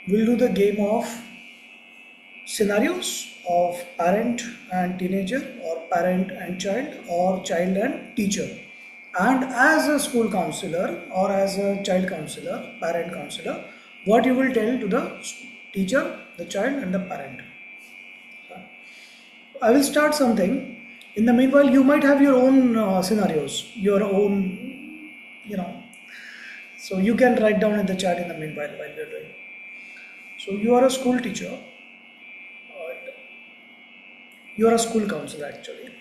We'll do the game of scenarios of parent and teenager, or parent and child, or child and teacher. And as a school counselor or as a child counselor, parent counselor, what you will tell to the teacher, the child and the parent. I will start something. In the meanwhile, you might have your own scenarios, your own, you know. So you can write down in the chat in the meanwhile while we are doing. So you are a school teacher, and you are a school counselor actually,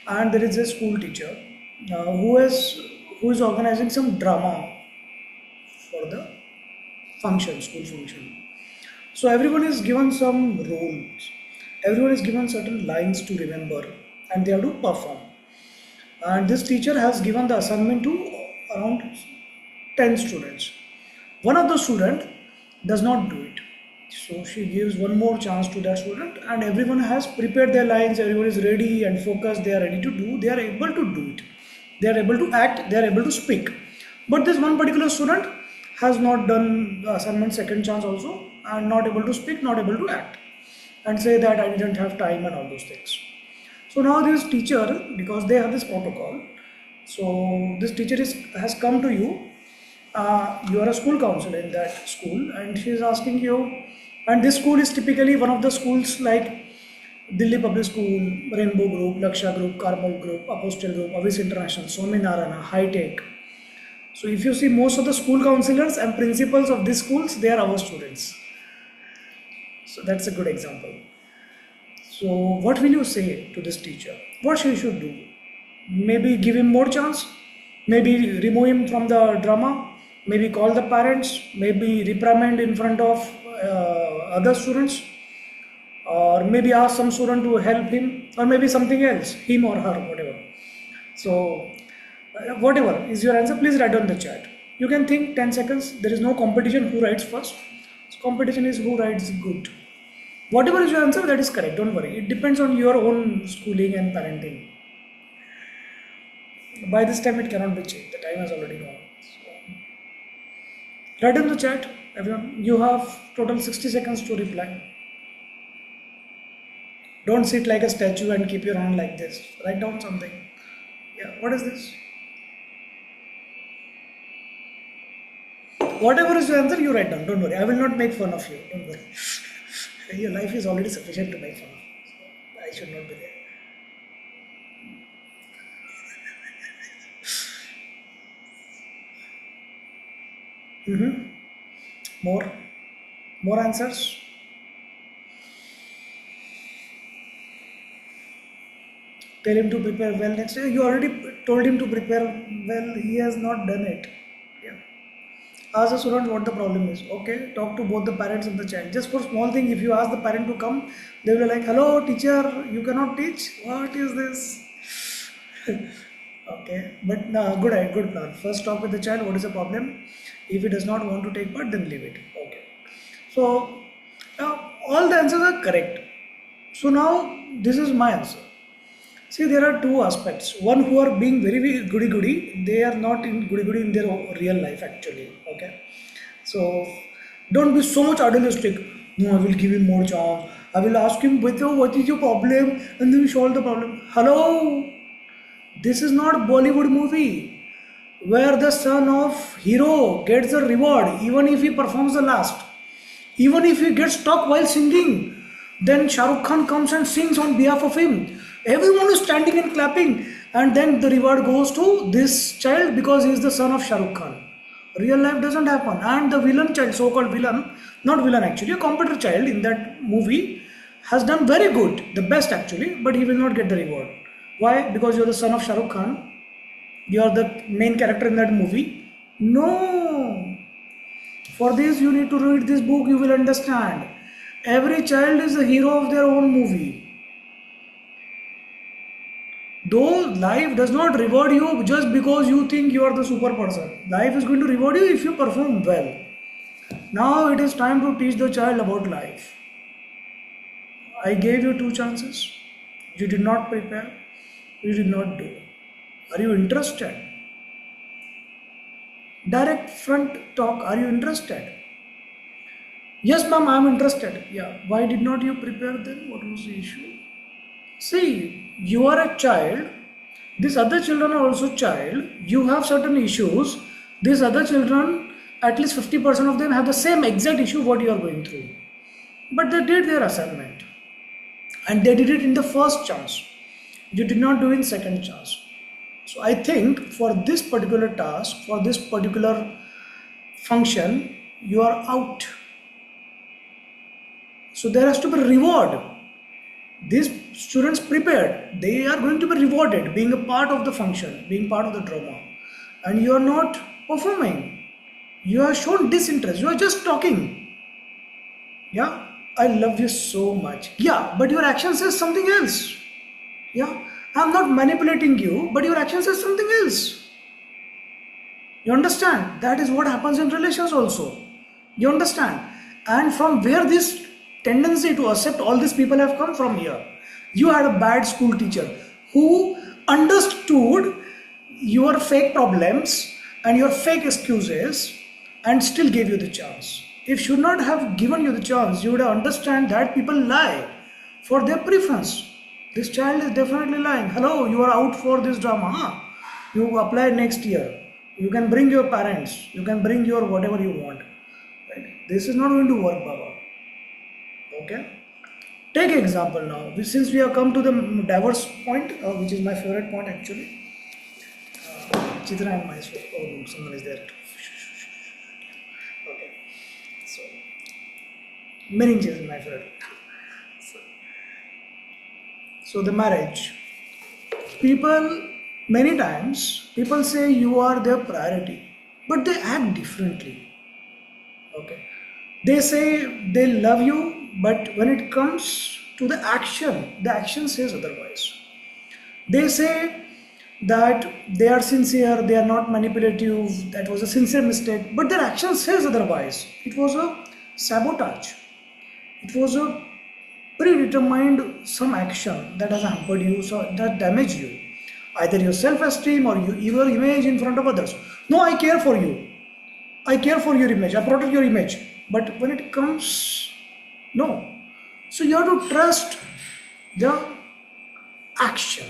and there is a school teacher who is organizing some drama for the school function. So everyone is given some roles, everyone is given certain lines to remember, and they have to perform. And this teacher has given the assignment to around 10 students. One of the student does not do it. So she gives one more chance to that student, and everyone has prepared their lines, everyone is ready and focused, they are ready to do, they are able to do it. They are able to act, they are able to speak. But this one particular student has not done the assignment second chance also, and not able to speak, not able to act, and say that I didn't have time and all those things. So now this teacher, because they have this protocol, so this teacher has come to you. You are a school counselor in that school, and she is asking you. And this school is typically one of the schools like Delhi Public School, Rainbow Group, Laksha Group, Carmel Group, Apostle Group, Avis International, Swaminarayana, High Tech. So if you see most of the school counselors and principals of these schools, they are our students. So that's a good example. So what will you say to this teacher? What she should do? Maybe give him more chance, maybe remove him from the drama, maybe call the parents, maybe reprimand in front of other students, or maybe ask some student to help him, or maybe something else, him or her, whatever. So whatever is your answer, please write on the chat. You can think 10 seconds. There is no competition who writes first. So competition is who writes good. Whatever is your answer, that is correct, don't worry. It depends on your own schooling and parenting. By this time it cannot be changed, the time has already gone. So, write in the chat, everyone. You have total 60 seconds to reply. Don't sit like a statue and keep your hand like this. Write down something. Yeah, what is this? Whatever is your answer, you write down. Don't worry. I will not make fun of you. Don't worry. Your life is already sufficient to make fun of. So I should not be there. More? More answers? Tell him to prepare well next year. You already told him to prepare well. He has not done it. Yeah. Ask the student what the problem is. Okay. Talk to both the parents and the child. Just for small thing, if you ask the parent to come, they will be like, "Hello, teacher. You cannot teach. What is this?" Okay. But no, good plan. First, talk with the child. What is the problem? If he does not want to take part, then leave it. Okay. So all the answers are correct. So now this is my answer. See, there are two aspects. One who are being very, very goody goody, they are not in goody goody in their real life actually. Okay, so don't be so much idealistic. No, I will give him more chance. I will ask him whether what is your problem, and then we solve the problem. Hello, this is not Bollywood movie where the son of hero gets the reward even if he performs the last. Even if he gets stuck while singing, then Shah Rukh Khan comes and sings on behalf of him. Everyone is standing and clapping, and then the reward goes to this child because he is the son of Shah Rukh Khan. Real life doesn't happen, and the villain child, so-called villain, not villain actually, a computer child in that movie has done very good, the best actually, but he will not get the reward. Why? Because you're the son of Shah Rukh Khan. You are the main character in that movie. No. For this, you need to read this book, you will understand. Every child is the hero of their own movie. Though life does not reward you just because you think you are the super person. Life is going to reward you if you perform well. Now it is time to teach the child about life. I gave you two chances. You did not prepare. You did not do. Are you interested? Direct front talk. Are you interested? Yes, ma'am, I am interested. Yeah. Why did not you prepare then? What was the issue? See, you are a child. These other children are also child. You have certain issues. These other children, at least 50% of them have the same exact issue what you are going through. But they did their assignment. And they did it in the first chance. You did not do in second chance. So I think for this particular task, for this particular function, you are out. So there has to be reward. These students prepared, they are going to be rewarded being a part of the function, being part of the drama. And you are not performing. You are shown disinterest. You are just talking. Yeah, I love you so much. Yeah, but your action says something else. Yeah, I'm not manipulating you, but your action says something else. You understand? That is what happens in relations also. You understand? And from where this tendency to accept all these people have come from here. You had a bad school teacher who understood your fake problems and your fake excuses and still gave you the chance. If should not have given you the chance, you would understand that people lie for their preference. This child is definitely lying. Hello, you are out for this drama. Huh? You apply next year. You can bring your parents. You can bring your whatever you want. Right? This is not going to work, Baba. Okay. Take example now. Since we have come to the diverse point, which is my favorite point actually. Chitra and myself. Oh, no, someone is there. Okay. So, marriage is my favorite. So the marriage. People, many times, people say you are their priority, but they act differently. Okay. They say they love you, but when it comes to the action says otherwise. They say that they are sincere, they are not manipulative, that was a sincere mistake, but their action says otherwise. It was a sabotage. It was a predetermined some action that has hampered you, so that damaged you. Either your self-esteem or your image in front of others. No, I care for you. I care for your image. I protect your image. But when it comes, no. So you have to trust the action,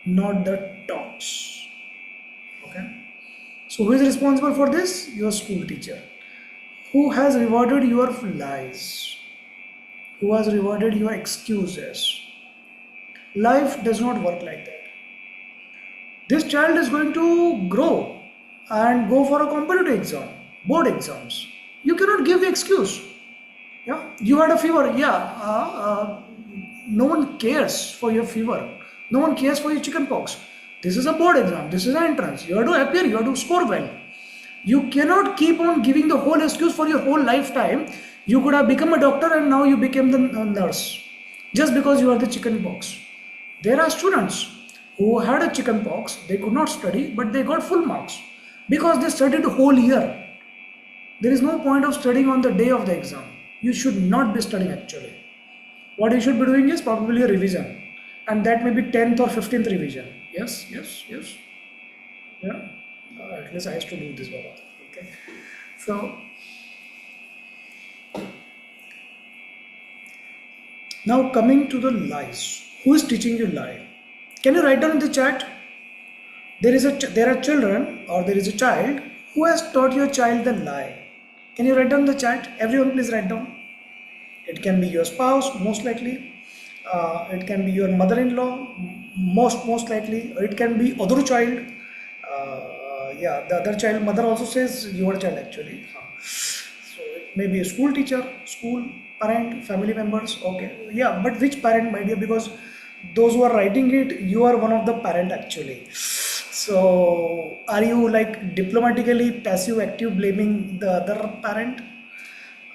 not the talks. Okay. So who is responsible for this? Your school teacher. Who has rewarded your lies? Who has rewarded your excuses? Life does not work like that. This child is going to grow and go for a competitive exam, board exams. You cannot give the excuse. Yeah, you had a fever. Yeah, no one cares for your fever. No one cares for your chicken pox. This is a board exam. This is an entrance. You have to appear. You have to score well. You cannot keep on giving the whole excuse for your whole lifetime. You could have become a doctor and now you became the nurse just because you are the chicken pox. There are students who had a chicken pox. They could not study, but they got full marks because they studied the whole year. There is no point of studying on the day of the exam. You should not be studying actually. What you should be doing is probably a revision, and that may be 10th or 15th revision. Yes, yes, yes. Yeah. At least I used to do this, Baba. Okay. So now coming to the lies. Who is teaching you lie? Can you write down in the chat? There are children or there is a child who has taught your child the lie. Can you write down the chat? Everyone please write down. It can be your spouse, most likely. It can be your mother-in-law, most likely. Or it can be other child. Yeah, the other child, mother also says your child actually. So it may be a school teacher, school, parent, family members. Okay, yeah, but which parent, my dear? Because those who are writing it, you are one of the parent actually. So are you like diplomatically passive active blaming the other parent,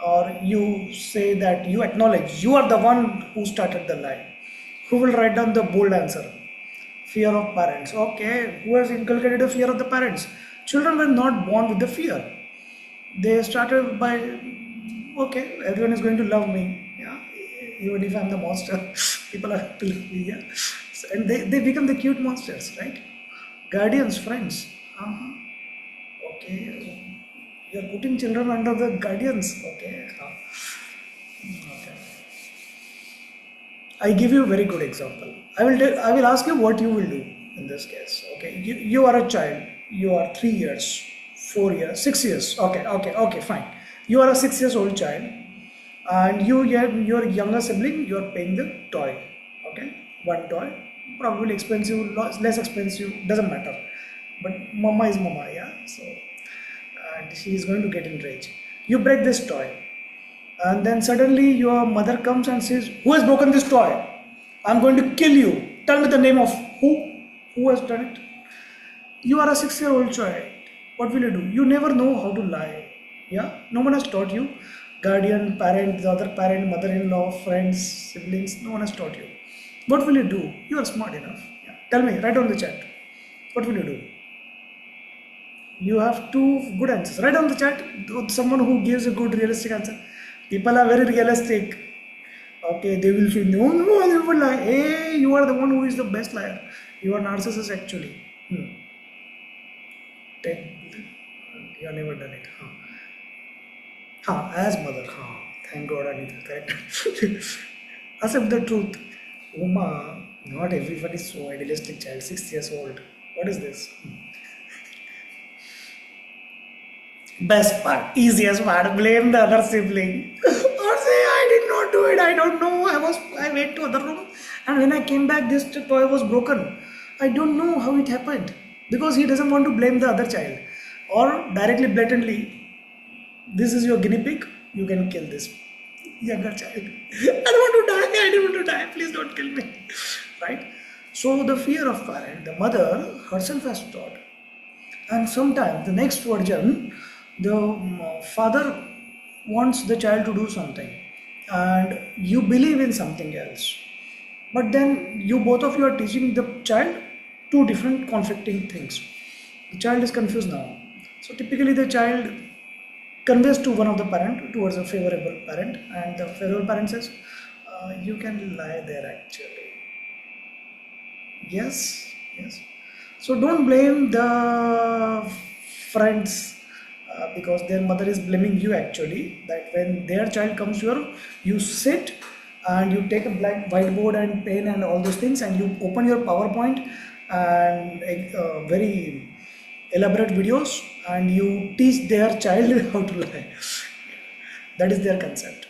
or you say that you acknowledge you are the one who started the lie? Who will write down the bold answer? Fear of parents. Okay, who has inculcated the fear of the parents? Children were not born with the fear. They started by, okay, everyone is going to love me. Yeah, even if I'm the monster, people are to love me. Yeah, so, and they become the cute monsters, right? Guardians, friends. Okay. You are putting children under the guardians. Okay. Okay. I give you a very good example. I will ask you what you will do in this case. Okay. You are a child. You are 3 years, 4 years, 6 years. Okay, fine. You are a 6 years old child, and your younger sibling, you are paying the toy. Okay. One toy, probably expensive, less expensive, doesn't matter. But mama is mama, yeah. So, and she is going to get enraged. You break this toy, and then suddenly your mother comes and says, "Who has broken this toy? I'm going to kill you. Tell me the name of who has done it." You are a 6-year-old child. What will you do? You never know how to lie. Yeah, no one has taught you. Guardian, parent, the other parent, mother-in-law, friends, siblings. No one has taught you. What will you do? You are smart enough. Yeah. Tell me, write on the chat. What will you do? You have two good answers. Write on the chat. Someone who gives a good realistic answer. People are very realistic. Okay, they will feel no, I never lie. Hey, you are the one who is the best liar. You are narcissist actually. You have never done it. As mother. Thank God I did that. Correct. Accept the truth. Uma, not everyone is so idealistic child. 6 years old. What is this? Best part, easiest part, blame the other sibling. Or say I did not do it, I don't know. I went to other room and when I came back this toy was broken. I don't know how it happened. Because he doesn't want to blame the other child. Or directly blatantly, this is your guinea pig, you can kill this younger child. I don't want to die, please don't kill me. Right? So the fear of parent, the mother herself has taught. And sometimes the next version, the father wants the child to do something and you believe in something else. But then you both of you are teaching the child two different conflicting things. The child is confused now. So typically the child conveys to one of the parent towards a favorable parent and the favorable parent says, you can lie there actually. Yes. So don't blame the friends because their mother is blaming you actually. That when their child comes here, you sit and you take a black whiteboard and pen and all those things and you open your PowerPoint and very elaborate videos and you teach their child how to lie. That is their concept.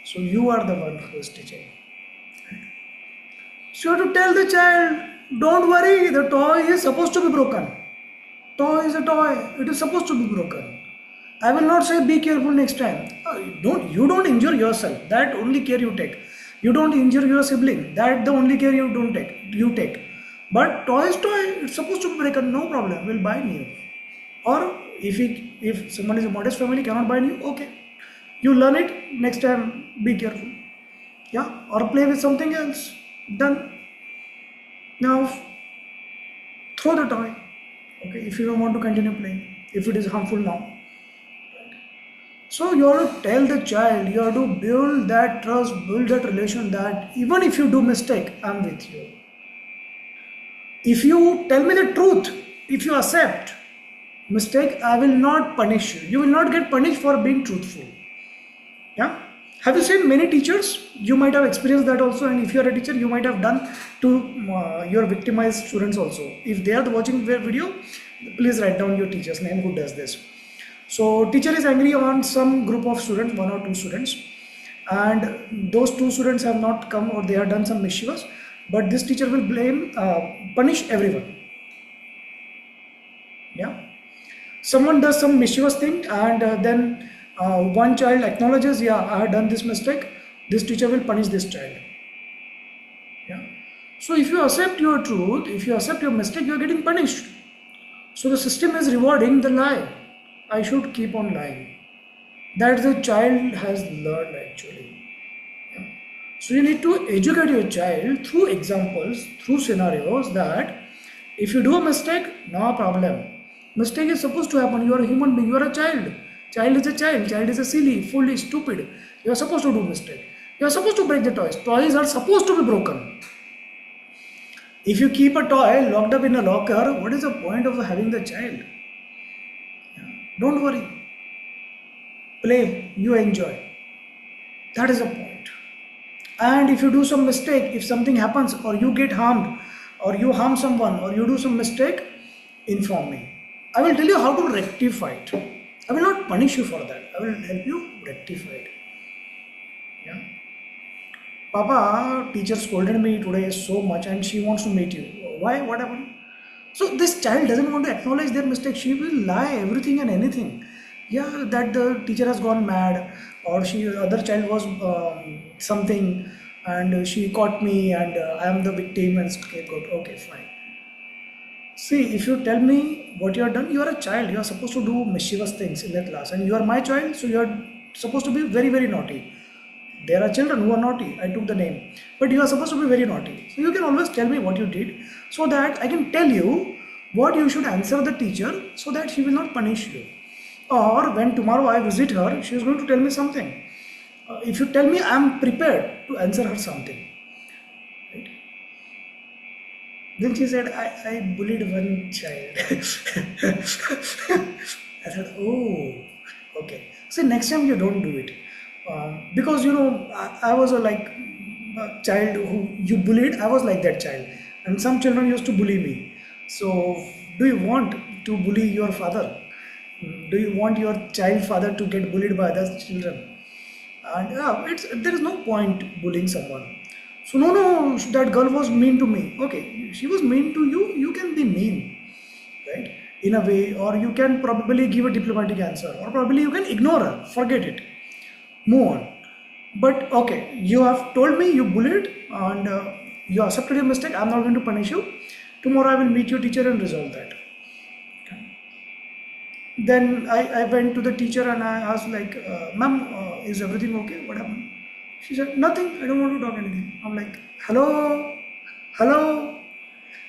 So you are the one who is teaching. So you have to tell the child, don't worry, the toy is supposed to be broken. Toy is a toy, it is supposed to be broken. I will not say be careful next time. You don't injure yourself, that only care you take. You don't injure your sibling, that the only care you take. But toy is toy, it's supposed to be broken, no problem, we'll buy new. Or if someone is a modest family, cannot buy new, okay. You learn it, next time be careful. Yeah, or play with something else. Done. Now throw the toy. Okay, if you don't want to continue playing, if it is harmful now. Right. So you have to tell the child, you have to build that trust, build that relation that even if you do mistake, I'm with you. If you tell me the truth, if you accept mistake, I will not punish you. You will not get punished for being truthful. Yeah. Have you seen many teachers? You might have experienced that also, and if you are a teacher, you might have done to your victimized students also. If they are watching the video, please write down your teacher's name who does this. So teacher is angry on some group of students, 1 or 2 students, and those 2 students have not come or they have done some mischievous, but this teacher will punish everyone. Yeah. Someone does some mischievous thing and then one child acknowledges, yeah, I have done this mistake, this teacher will punish this child. Yeah. So if you accept your truth, if you accept your mistake, you are getting punished. So the system is rewarding the lie. I should keep on lying. That the child has learned actually. Yeah. So you need to educate your child through examples, through scenarios that if you do a mistake, no problem. Mistake is supposed to happen. You are a human being, you are a child. Child is a child is a silly, foolish, stupid. You are supposed to do mistake. You are supposed to break the toys. Toys are supposed to be broken. If you keep a toy locked up in a locker, what is the point of having the child? Yeah. Don't worry. Play, you enjoy. That is the point. And if you do some mistake, if something happens or you get harmed or you harm someone or you do some mistake, inform me. I will tell you how to rectify it. I will not punish you for that. I will help you rectify it. Yeah. Papa, teacher scolded me today so much and she wants to meet you. Why? What happened? So this child doesn't want to acknowledge their mistake. She will lie everything and anything. Yeah, that the teacher has gone mad, or she other child was something, and she caught me, and I am the victim and scapegoat. Okay, fine. See, if you tell me what you have done, you are a child. You are supposed to do mischievous things in the class, and you are my child, so you are supposed to be very, very naughty. There are children who are naughty. I took the name, but you are supposed to be very naughty. So you can always tell me what you did, so that I can tell you what you should answer the teacher, so that she will not punish you. Or when tomorrow I visit her, she is going to tell me something. If you tell me, I am prepared to answer her something. Right? Then she said, I bullied one child. I said, oh, okay. See, next time you don't do it. Because I was a child who you bullied. I was like that child. And some children used to bully me. So, do you want to bully your father? Do you want your child father to get bullied by other children? And there is no point bullying someone. So no, that girl was mean to me. Okay, she was mean to you. You can be mean, right? In a way, or you can probably give a diplomatic answer, or probably you can ignore her, forget it, move on. But okay, you have told me you bullied and you accepted your mistake. I'm not going to punish you. Tomorrow I will meet your teacher and resolve that. Then I went to the teacher and I asked like, ma'am, is everything okay? What happened? She said, nothing, I don't want to talk anything. I'm like, hello,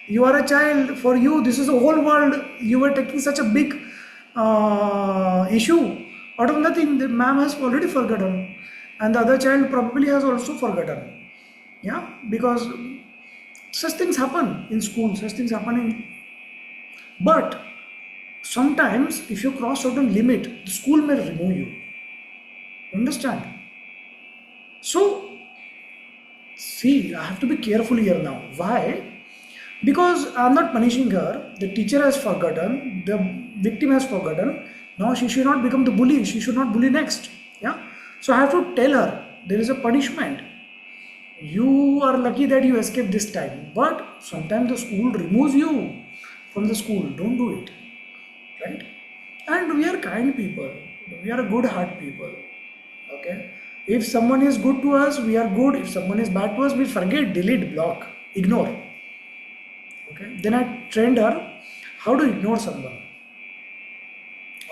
you are a child. For you, this is the whole world. You were taking such a big issue. Out of nothing, the ma'am has already forgotten. And the other child probably has also forgotten. Yeah, because such things happen in school, such things happen in... But sometimes, if you cross certain limit, the school may remove you. Understand? So, see, I have to be careful here now. Why? Because I am not punishing her. The teacher has forgotten. The victim has forgotten. Now she should not become the bully. She should not bully next. Yeah. So I have to tell her there is a punishment. You are lucky that you escaped this time. But sometimes the school removes you from the school. Don't do it. Right? And we are kind people. We are a good heart people. Okay. If someone is good to us, we are good. If someone is bad to us, we forget, delete, block, ignore. Okay. Then I trained her how to ignore someone.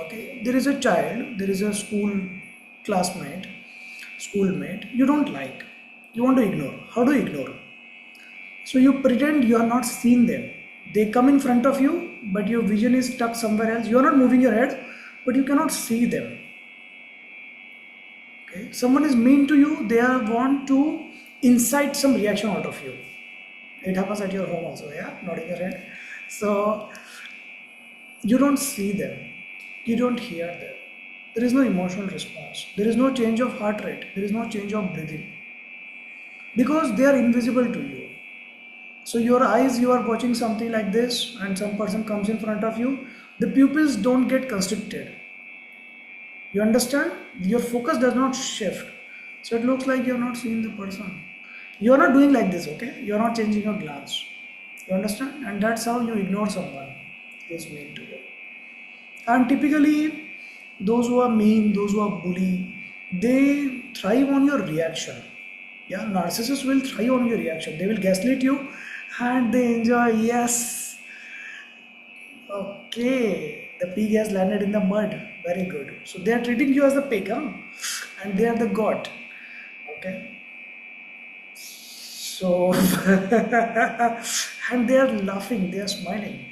Okay. There is a child, there is a schoolmate, you don't like. You want to ignore. How do you ignore? So you pretend you are not seeing them. They come in front of you, but your vision is stuck somewhere else. You are not moving your head, but you cannot see them. Okay. Someone is mean to you, they want to incite some reaction out of you. It happens at your home also, yeah, nodding your head. So you don't see them, you don't hear them. There is no emotional response. There is no change of heart rate. There is no change of breathing. Because they are invisible to you. So your eyes, you are watching something like this and some person comes in front of you, the pupils don't get constricted. You understand? Your focus does not shift. So it looks like you are not seeing the person. You are not doing like this, okay? You are not changing your glance. You understand? And that's how you ignore someone who is mean to you. And typically, those who are mean, those who are bully, they thrive on your reaction. Yeah, narcissists will thrive on your reaction. They will gaslight you and they enjoy, yes, okay, the pig has landed in the mud. Very good. So they are treating you as the pig, huh? And they are the god. Okay. So, and they are laughing, they are smiling.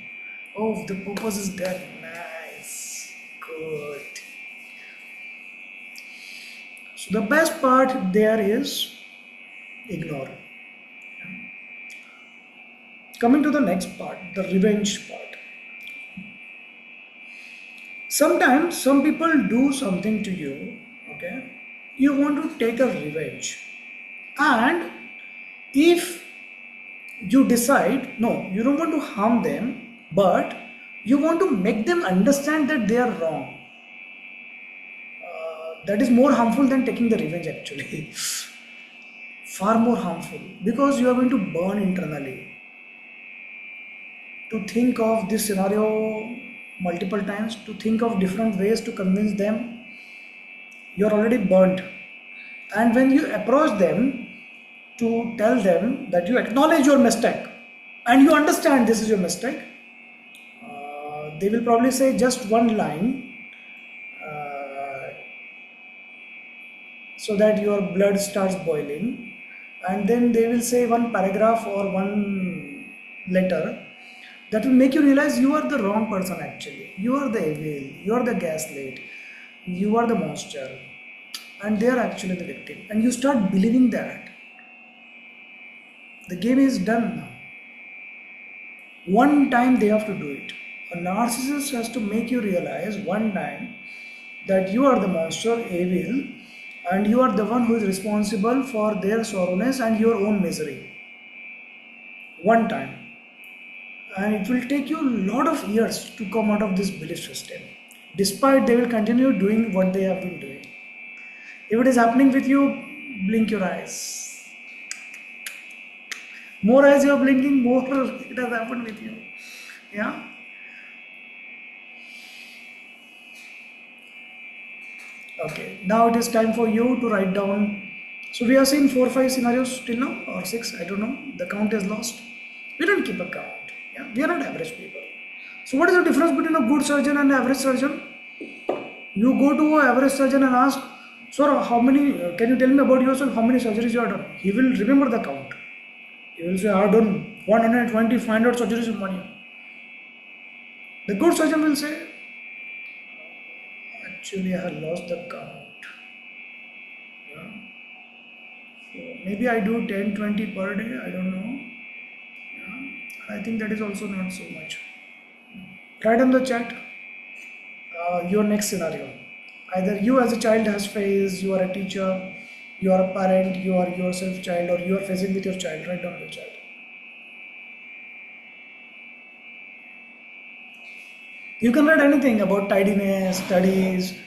Oh, the purpose is done. Nice. Good. So the best part there is ignore. Coming to the next part, the revenge part. Sometimes some people do something to you, okay, you want to take a revenge, and if you decide no, you don't want to harm them, but you want to make them understand that they are wrong, that is more harmful than taking the revenge actually. Far more harmful, because you are going to burn internally. To think of this scenario multiple times, to think of different ways to convince them, you're already burnt. And when you approach them to tell them that you acknowledge your mistake and you understand this is your mistake, they will probably say just one line, uh, so that your blood starts boiling, and then they will say one paragraph or one letter that will make you realize you are the wrong person actually. You are the evil, you are the gaslit, you are the monster, and they are actually the victim. And you start believing that. The game is done now. One time they have to do it. A narcissist has to make you realize one time that you are the monster, evil, and you are the one who is responsible for their sorrowness and your own misery. One time. And it will take you a lot of years to come out of this belief system. Despite they will continue doing what they have been doing. If it is happening with you, blink your eyes. More eyes you are blinking, more it has happened with you. Yeah. Okay. Now it is time for you to write down. So we have seen 4 or 5 scenarios till now, or 6. I don't know. The count is lost. We don't keep a count. Yeah. We are not average people. So what is the difference between a good surgeon and an average surgeon? You go to an average surgeon and ask, sir, how many? Can you tell me about yourself? How many surgeries you have done? He will remember the count. He will say, I have done 120, 500 surgeries in 1 year. The good surgeon will say, actually, I have lost the count. Yeah. So maybe I do 10, 20 per day. I don't know. Yeah. I think that is also not so much. Write on the chat your next scenario. Either you as a child has faced, you are a teacher, you are a parent, you are yourself child, or you are facing with your child. Write down the chat. You can write anything about tidiness, studies,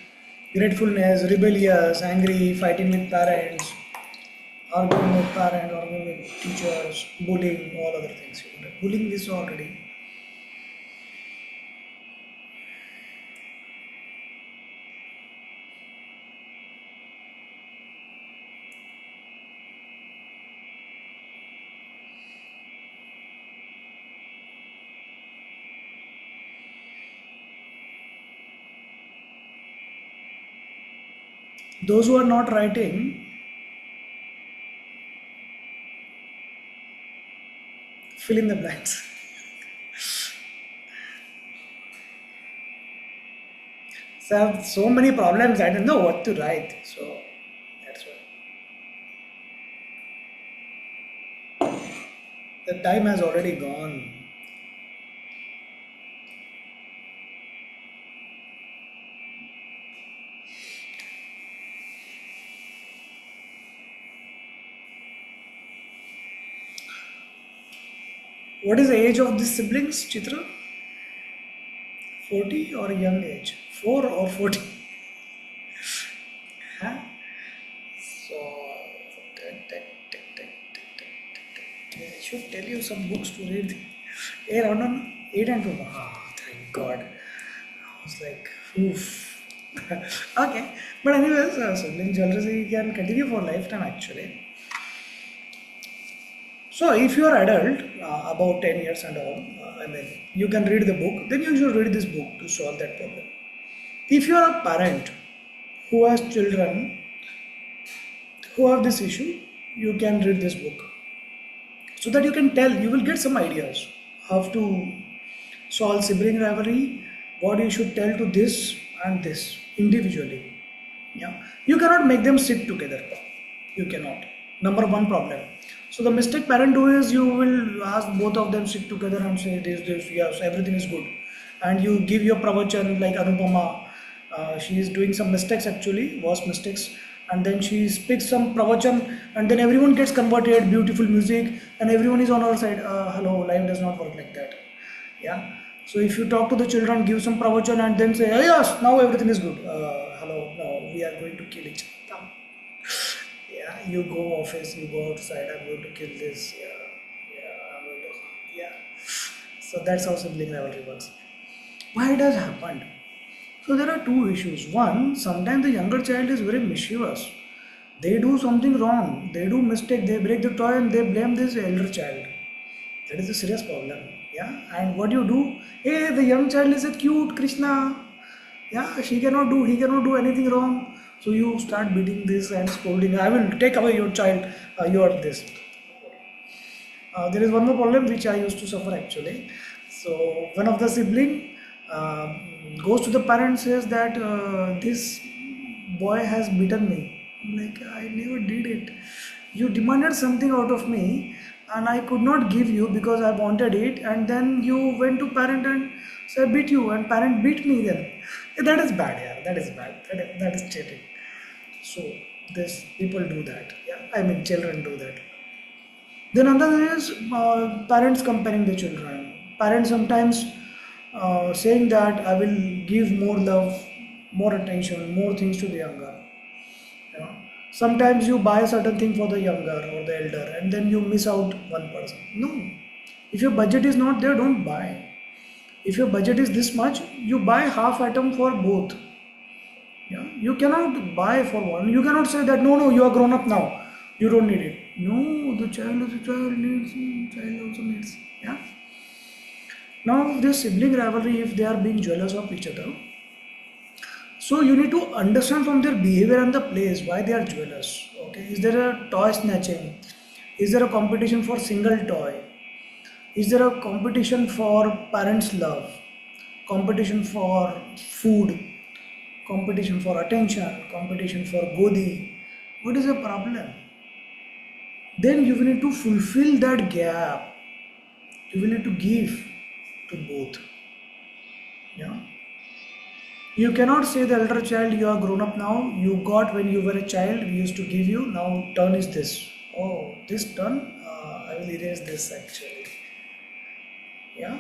gratefulness, rebellious, angry, fighting with parents, arguing with parents, arguing with teachers, bullying, all other things. Bullying is already. Those who are not writing, fill in the blanks. So I have so many problems, I don't know what to write. So that's why. The time has already gone. What is the age of these siblings, Chitra? 40 or young age? 4 or 40? Huh? So, I should tell you some books to read. Around on 8 and 2. Ah, thank God. I was like, oof. Okay, but anyways, sibling jealousy can continue for lifetime actually. So if you are adult, about 10 years and all, I mean, you can read the book, then you should read this book to solve that problem. If you are a parent who has children who have this issue, you can read this book. So that you can tell, you will get some ideas how to solve sibling rivalry, what you should tell to this and this individually. Yeah, you cannot make them sit together. You cannot. Number one problem. So the mistake parent do is you will ask both of them sit together and say this, yes, everything is good. and you give your pravachan like Anupama. She is doing some mistakes actually, worse mistakes, and then she speaks some pravachan, and then everyone gets converted, beautiful music, and everyone is on her side. Hello, life does not work like that. Yeah. So if you talk to the children, give some pravachan, and then say, "Hey, yes, now everything is good." Hello, no, we are going to kill each other. Yeah, you go office, you go outside. I'm going to kill this. Yeah, yeah, I'm going to. Yeah. So that's how sibling rivalry works. Why it has happened? So there are two issues. One, sometimes the younger child is very mischievous. They do something wrong. They do mistake. They break the toy and they blame this elder child. That is a serious problem. Yeah. And what you do? Hey, the young child is a cute Krishna. Yeah, she cannot do, he cannot do anything wrong. So you start beating this and scolding. I will take away your child. You are this. There is one more problem which I used to suffer actually. So one of the sibling uh, goes to the parents, says that this boy has beaten me. I'm like, I never did it. You demanded something out of me and I could not give you because I wanted it, and then you went to parent and said I beat you and parent beat me then. That is bad, yeah. That is bad. That is cheating. So this people do that. Yeah, I mean children do that. Then another is parents comparing the children. Parents sometimes saying that I will give more love, more attention, more things to the younger. You know? Sometimes you buy a certain thing for the younger or the elder, and then you miss out one person. No, if your budget is not there, don't buy. If your budget is this much, you buy half item for both. Yeah, you cannot buy for one. You cannot say that no, no, you are grown up now. You don't need it. No, the child is a child needs. Child also needs. Yeah. Now this sibling rivalry, if they are being jealous of each other, so you need to understand from their behavior and the place why they are jealous. Okay, is there a toy snatching? Is there a competition for single toy? Is there a competition for parents' love? Competition for food? Competition for attention? Competition for godi? What is the problem? Then you will need to fulfill that gap. You will need to give to both. Yeah. You cannot say the elder child, you are grown up now, you got when you were a child, we used to give you, now turn is this. Oh, this turn, I will erase this actually. Yeah,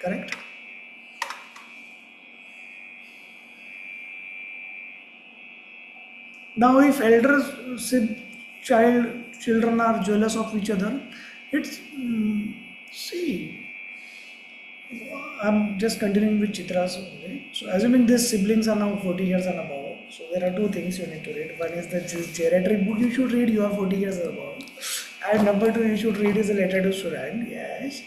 correct? Now if children are jealous of each other, it's, see, I'm just continuing with Chitra's only. So assuming these siblings are now 40 years and above, so there are two things you need to read. One is the geriatric book you should read, you are 40 years and above. And number two, you should read is a letter to student. Yes.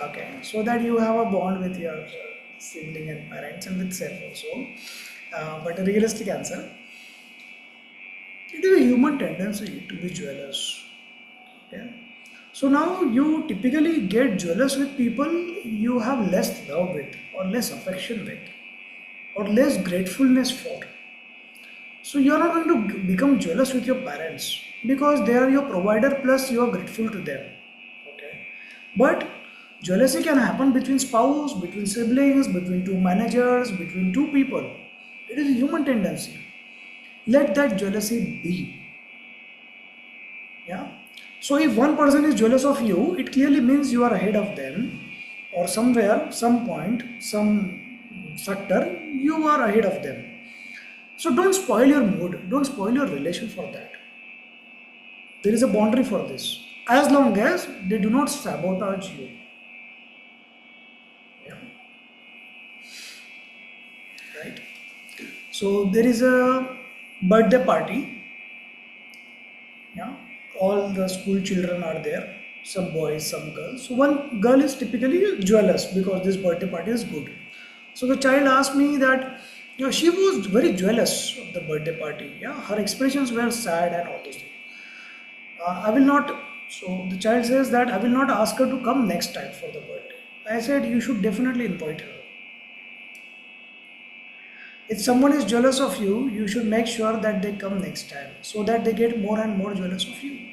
Okay. So that you have a bond with your sibling and parents and with self also. But a realistic answer, it is a human tendency to be jealous. Okay. So now you typically get jealous with people you have less love with, or less affection with, or less gratefulness for. So you are not going to become jealous with your parents because they are your provider plus you are grateful to them. Okay. But jealousy can happen between spouse, between siblings, between two managers, between two people. It is a human tendency. Let that jealousy be. Yeah. So if one person is jealous of you, it clearly means you are ahead of them, or somewhere, some point, some factor, you are ahead of them. So don't spoil your mood, don't spoil your relation for that. There is a boundary for this. As long as they do not sabotage you. Yeah. Right. So there is a birthday party. Yeah. All the school children are there. Some boys, some girls. So one girl is typically jealous because this birthday party is good. So the child asked me that, she was very jealous of the birthday party. Yeah, her expressions were sad and all those things. I will not. So the child says that I will not ask her to come next time for the birthday. I said you should definitely invite her. If someone is jealous of you, you should make sure that they come next time so that they get more and more jealous of you.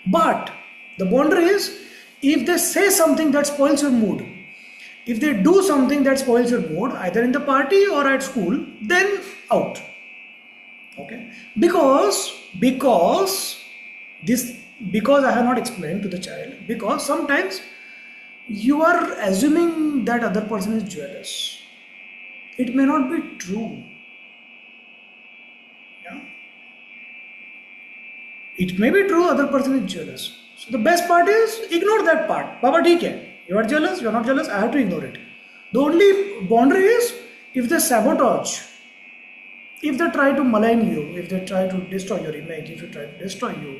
But the boundary is, if they say something that spoils your mood, If they do something that spoils your mood, either in the party or at school, then out. Okay, this because I have not explained to the child, because sometimes you are assuming that other person is jealous. It may not be true. Yeah, it may be true other person is jealous. So the best part is ignore that part. Baba, theek hai, you are jealous, you are not jealous, I have to ignore it. The only boundary is if they sabotage, if they try to malign you, if they try to destroy your image, if they try to destroy you,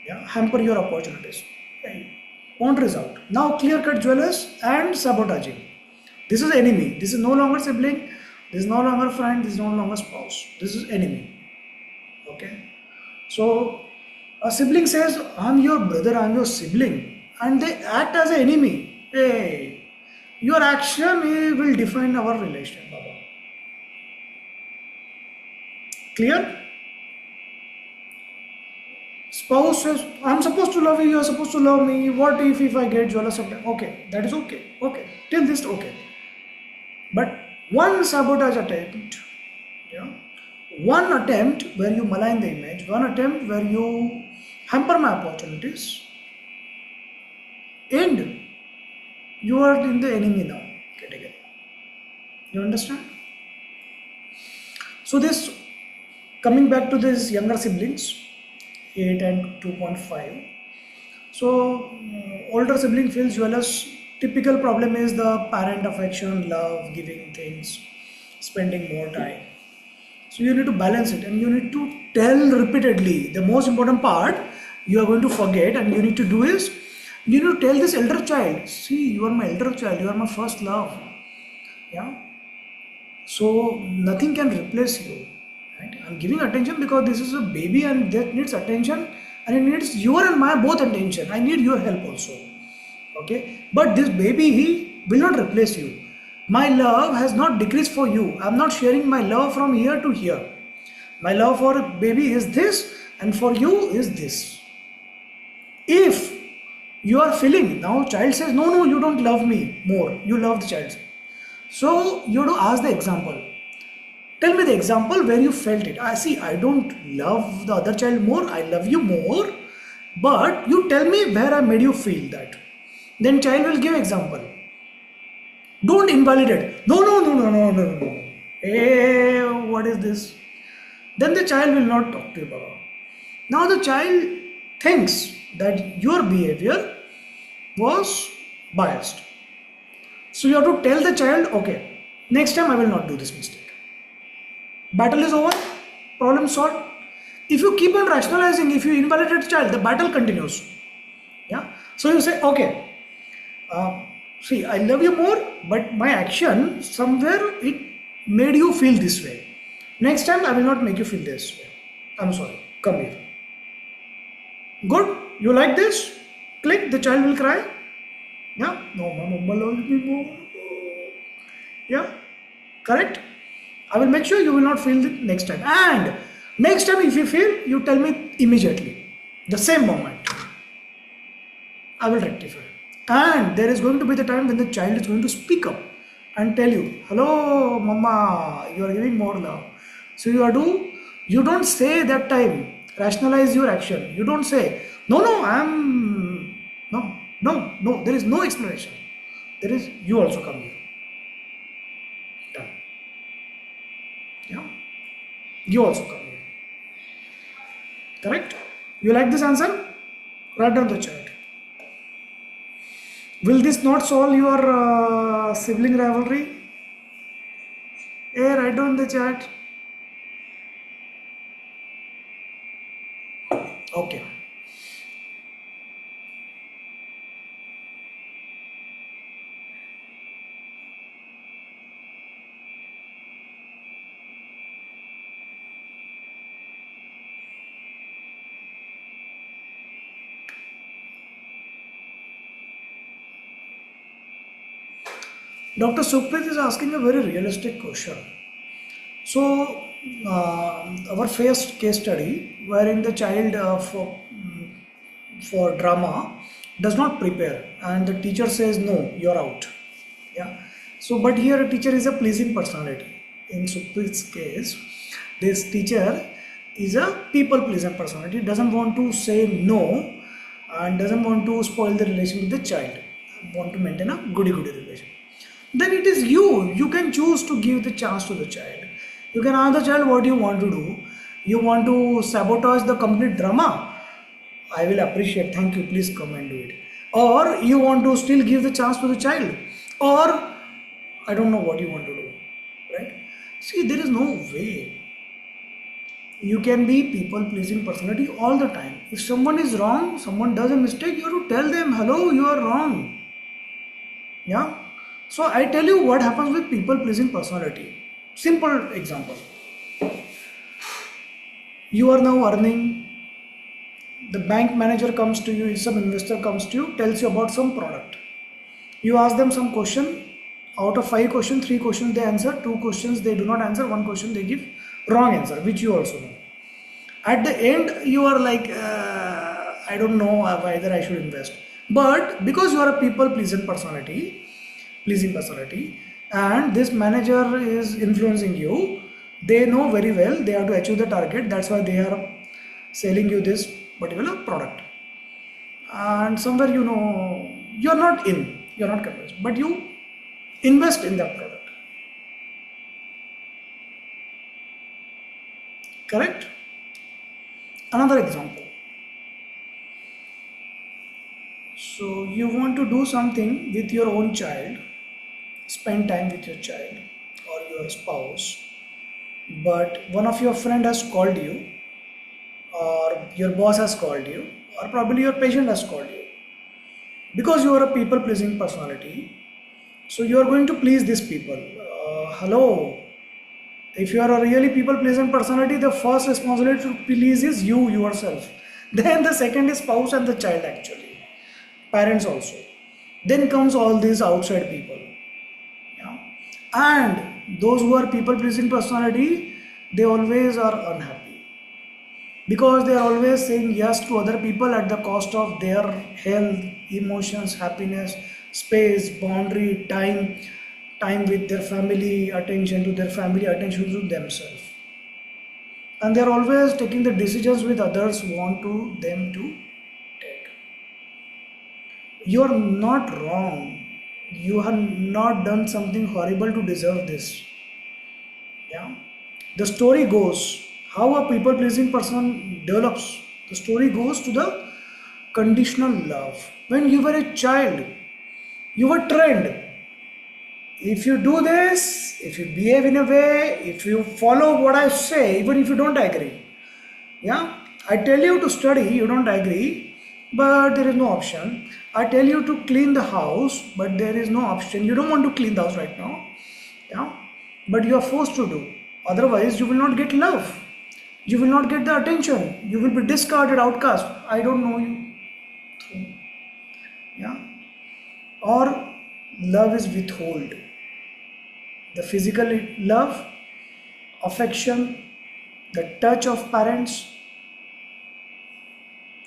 yeah, hamper your opportunities. Okay. Boundaries out. Now clear cut jealous and sabotaging. This is enemy. This is no longer sibling. This is no longer friend. This is no longer spouse. This is enemy. Okay. So a sibling says, I'm your brother, I'm your sibling, and they act as an enemy. Hey, your action will define our relation, Baba. Clear? Spouse says, I'm supposed to love you, you're supposed to love me. What if I get jealous of them? Okay, that is okay. Okay, till this, okay. But one sabotage attempt, yeah, one attempt where you malign the image, one attempt where you hamper my opportunities, and you are in the enemy now category. You understand? So this, coming back to these younger siblings, 8 and 2.5. So older sibling feels jealous. Typical problem is the parent affection, love, giving things, spending more time. So you need to balance it, and you need to tell repeatedly. The most important part you are going to forget and you need to do is, you need to tell this elder child, see, you are my elder child, you are my first love. Yeah. So nothing can replace you. Right? I'm giving attention because this is a baby and that needs attention, and it needs your and my both attention. I need your help also. Okay, but this baby, he will not replace you. My love has not decreased for you. I'm not sharing my love from here to here. My love for a baby is this, and for you is this. If you are feeling, now child says, no, you don't love me more, you love the child. So you have to ask the example. Tell me the example where you felt it. I don't love the other child more, I love you more, but you tell me where I made you feel that. Then child will give example. Don't invalidate. No. Hey, what is this? Then the child will not talk to you, Baba. Now the child thinks that your behavior was biased. So you have to tell the child, okay, next time I will not do this mistake. Battle is over, problem solved. If you keep on rationalizing, if you invalidate the child, the battle continues. Yeah. So you say, okay, see, I love you more, but my action somewhere it made you feel this way. Next time I will not make you feel this way. I'm sorry. Come here. Good. You like this? Click. The child will cry. Yeah. No, my mama loves me more. Yeah. Correct. I will make sure you will not feel it next time. And next time if you feel, you tell me immediately. The same moment. I will rectify. And there is going to be the time when the child is going to speak up and tell you, hello mama, you are giving more love. So you don't say that time, rationalize your action. You don't say, no, there is no explanation. There is, you also come here. Done. Yeah. You also come here. Correct? You like this answer? Write down the chat. Will this not solve your sibling rivalry? Hey, write down the chat. Okay. Dr. Sukhpreet is asking a very realistic question. So, our first case study wherein the child for drama does not prepare and the teacher says, no, you're out. Yeah. So, but here a teacher is a pleasing personality. In Sukhpreet's case, this teacher is a people pleasing personality. Doesn't want to say no, and doesn't want to spoil the relation with the child. Want to maintain a goody-goody relation. Then it is you. You can choose to give the chance to the child. You can ask the child what you want to do. You want to sabotage the complete drama. I will appreciate. Thank you. Please come and do it. Or you want to still give the chance to the child. Or I don't know what you want to do. Right? See, there is no way. You can be people pleasing personality all the time. If someone is wrong, someone does a mistake, you have to tell them, hello, you are wrong. Yeah. So I tell you what happens with people pleasing personality. Simple example. You are now earning. The bank manager comes to you, some investor comes to you, tells you about some product. You ask them some question. Out of 5 questions, 3 questions they answer, 2 questions they do not answer, 1 question they give wrong answer, which you also know. At the end, you are like, I don't know whether I should invest. But because you are a people pleasing personality, and this manager is influencing you, they know very well they have to achieve the target. That's why they are selling you this particular product. And somewhere you're not convinced, but you invest in that product. Correct? Another example. So you want to do something with your own child, spend time with your child or your spouse, but one of your friend has called you, or your boss has called you, or probably your patient has called you. Because you are a people pleasing personality, so you are going to please these people. Hello. If you are a really people pleasing personality, the first responsibility to please is you yourself. Then the second is spouse and the child, actually. Parents also. Then comes all these outside people. Yeah. And those who are people pleasing personality, they always are unhappy. Because they are always saying yes to other people at the cost of their health, emotions, happiness, space, boundary, time with their family, attention to their family, attention to themselves. And they are always taking the decisions with others want to them to take. You are not wrong. You have not done something horrible to deserve this. Yeah. The story goes how a people pleasing person develops. The story goes to the conditional love. When you were a child, you were trained. If you do this, if you behave in a way, if you follow what I say, even if you don't agree. Yeah, I tell you to study, you don't agree, but there is no option. I tell you to clean the house, but there is no option. You don't want to clean the house right now. Yeah, but you are forced to do. Otherwise, you will not get love. You will not get the attention. You will be discarded, outcast. I don't know you. Yeah, or love is withheld. The physical love, affection, the touch of parents,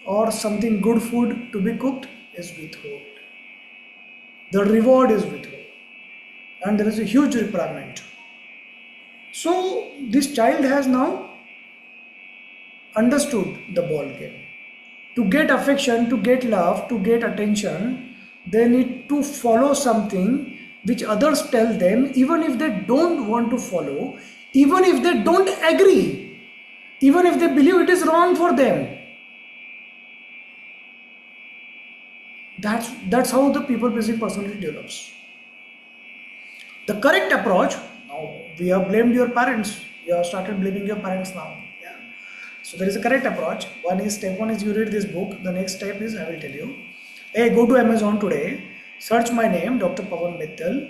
or something good food to be cooked is withheld. The reward is withheld. And there is a huge requirement. So this child has now understood the ball game. To get affection, to get love, to get attention, they need to follow something which others tell them, even if they don't want to follow, even if they don't agree, even if they believe it is wrong for them. That's how the people pleasing personality develops. The correct approach, now we have blamed your parents, you have started blaming your parents now. Yeah. So there is a correct approach. Step one is you read this book. The next step is I will tell you. Hey, go to Amazon today, search my name, Dr. Pawan Mittal,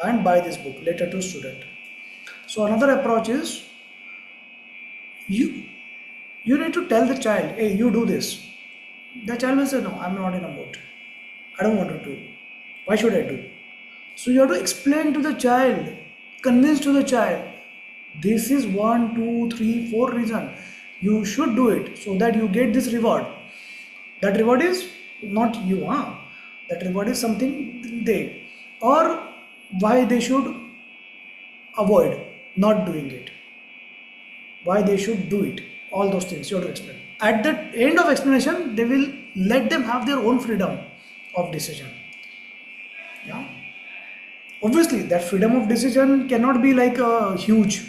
and buy this book, Letter to Student. So another approach is you need to tell the child, hey, you do this. The child will say, no, I'm not in a mood. I don't want to do. Why should I do? So you have to explain to the child, convince to the child, this is 1, 2, 3, 4 reason. You should do it so that you get this reward. That reward is not you, That reward is something they. Or why they should avoid not doing it, why they should do it, all those things you have to explain. At the end of explanation, they will let them have their own freedom of decision. Yeah. Obviously, that freedom of decision cannot be like a huge.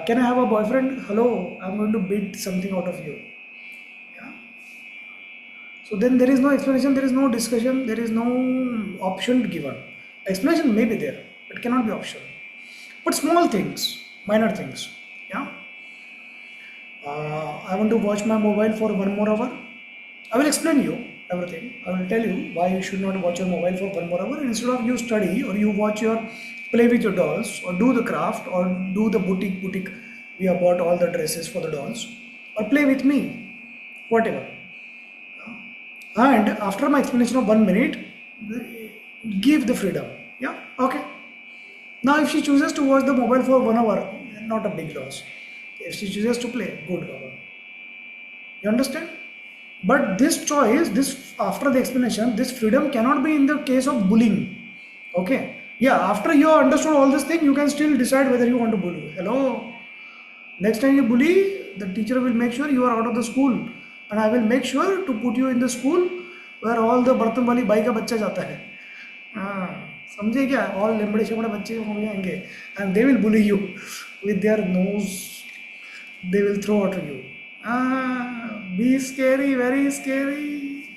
Can I have a boyfriend? Hello, I'm going to beat something out of you. Yeah. So then there is no explanation, there is no discussion, there is no option given. Explanation may be there, but cannot be option. But small things, minor things. Yeah. I want to watch my mobile for 1 more hour. I will explain you everything. I will tell you why you should not watch your mobile for 1 more hour. Instead of you study or you watch your play with your dolls or do the craft or do the boutique. We have bought all the dresses for the dolls or play with me, whatever. And after my explanation of 1 minute, give the freedom. Yeah, okay. Now if she chooses to watch the mobile for 1 hour, not a big loss. If she chooses to play, good. You understand? But this choice, this after the explanation, this freedom cannot be in the case of bullying. Okay? Yeah, after you understood all this thing, you can still decide whether you want to bully. Hello? Next time you bully, the teacher will make sure you are out of the school. And I will make sure to put you in the school where all the बर्तन वाली by का बच्चा जाता है. समझे क्या? All लंबड़े शंबड़े बच्चे हो जाएंगे. And they will bully you with their nose. They will throw at you. Be scary, very scary.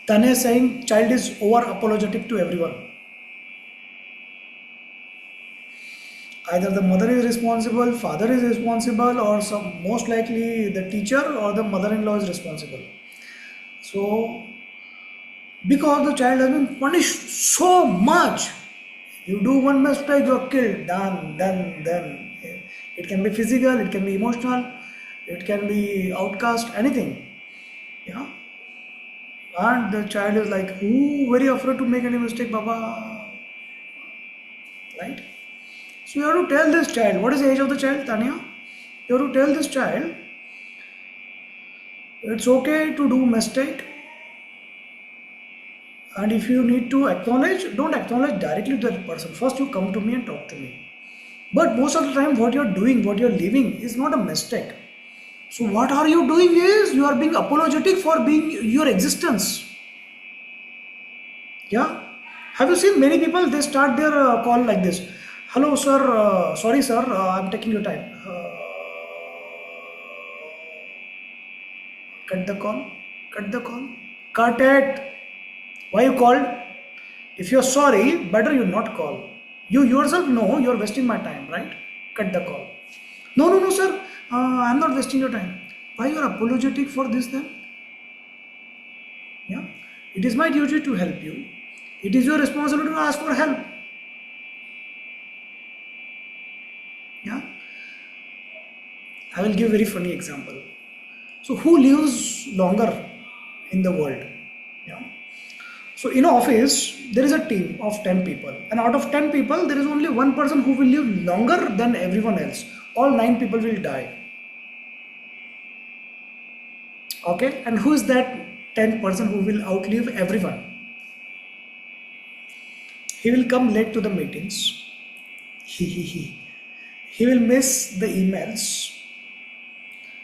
Tanya is saying child is over apologetic to everyone. Either the mother is responsible, father is responsible, or most likely the teacher or the mother-in-law is responsible. So, because the child has been punished so much, you do one mistake, you are killed, done. It can be physical, it can be emotional, it can be outcast, anything. Yeah. And the child is like, ooh, very afraid to make any mistake, Baba. Right? So you have to tell this child, what is the age of the child, Tanya? You have to tell this child, it's okay to do mistake. And if you need to acknowledge, don't acknowledge directly to that person. First you come to me and talk to me. But most of the time what you're doing, what you're living is not a mistake. So what are you doing is, you are being apologetic for being your existence. Yeah? Have you seen many people, they start their call like this. Hello sir, sorry sir, I'm taking your time. Cut the call, cut it. Why you called? If you're sorry, better you not call. You yourself know you're wasting my time, right? Cut the call. No sir, I'm not wasting your time. Why you're apologetic for this then? Yeah, it is my duty to help you. It is your responsibility to ask for help. Yeah, I will give a very funny example. So who lives longer in the world? Yeah. So in an office, there is a team of 10 people, and out of 10 people, there is only one person who will live longer than everyone else. All 9 people will die. Okay, and who is that 10th person who will outlive everyone? He will come late to the meetings. He will miss the emails.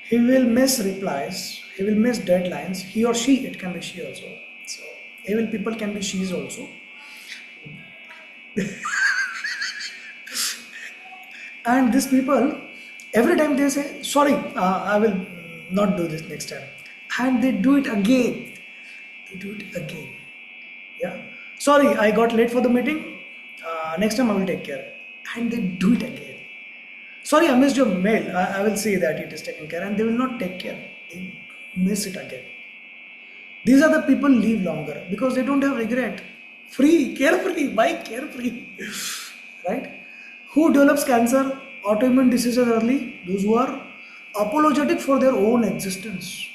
He will miss replies. He will miss deadlines. He or she, it can be she also. So evil people can be she's also. And these people, every time they say, sorry, I will not do this next time. And they do it again. Yeah. Sorry, I got late for the meeting. Next time I will take care. And they do it again. Sorry, I missed your mail. I will say that it is taken care, and they will not take care. They miss it again. These are the people live longer because they don't have regret. Free, carefree, buy carefree. Right? Who develops cancer, autoimmune diseases early? Those who are apologetic for their own existence.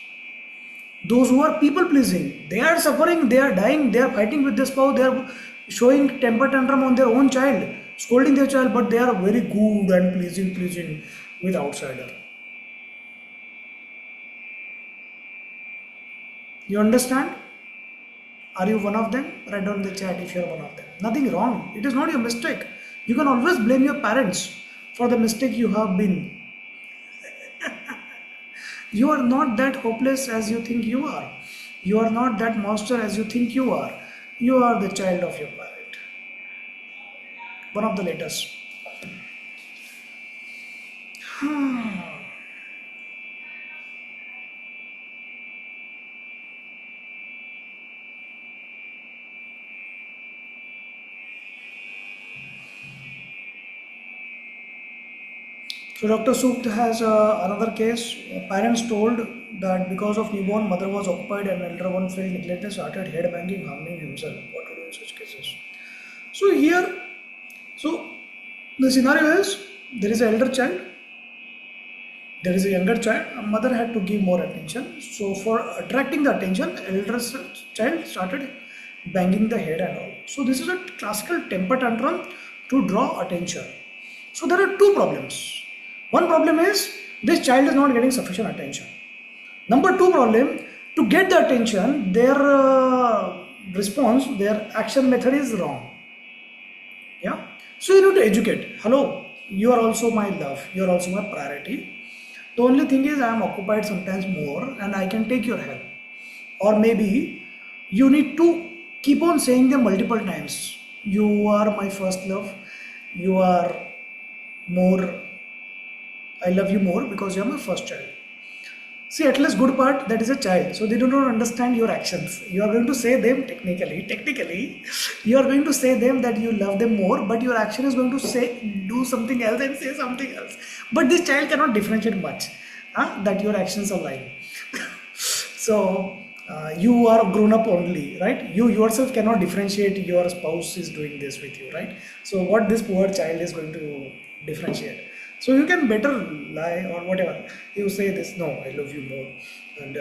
Those who are people pleasing. They are suffering, they are dying, they are fighting with their spouse, they are showing temper tantrum on their own child, scolding their child, but they are very good and pleasing with outsider. You understand? Are you one of them? Write down in the chat if you are one of them. Nothing wrong. It is not your mistake. You can always blame your parents for the mistake you have been. You are not that hopeless as you think you are. You are not that monster as you think you are. You are the child of your parent. One of the latest. So Dr. Sukt has another case. Parents told that because of newborn, mother was occupied and elder one felt neglected, started head banging, harming himself. What to do in such cases? So here, so the scenario is there is an elder child, there is a younger child. A mother had to give more attention. So for attracting the attention, elder child started banging the head and all. So this is a classical temper tantrum to draw attention. So there are two problems. One problem is this child is not getting sufficient attention. Number two problem, to get the attention, their response, their action method is wrong. Yeah. So you need to educate. Hello, you are also my love. You are also my priority. The only thing is I am occupied sometimes more and I can take your help. Or maybe you need to keep on saying them multiple times. You are my first love. You are more, I love you more because you are my first child. See, at least good part, that is a child. So they do not understand your actions. You are going to say them technically, you are going to say them that you love them more, but your action is going to say, do something else and say something else. But this child cannot differentiate much that your actions are lying. So you are grown up only, right? You yourself cannot differentiate your spouse is doing this with you, right? So what this poor child is going to differentiate? So you can better lie or whatever. You say this, no, I love you more and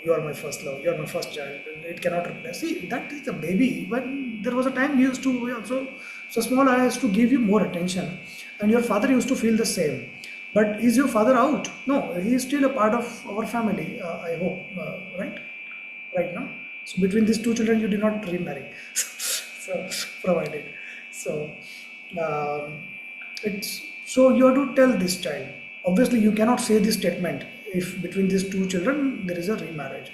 you are my first love, you are my first child. It cannot replace. See, that is the baby. When there was a time you used to also, so small I used to give you more attention and your father used to feel the same. But is your father out? No, he is still a part of our family, I hope, right? Right now. So between these two children, you did not remarry. So provided. So it's so you have to tell this child. Obviously, you cannot say this statement if between these two children there is a remarriage.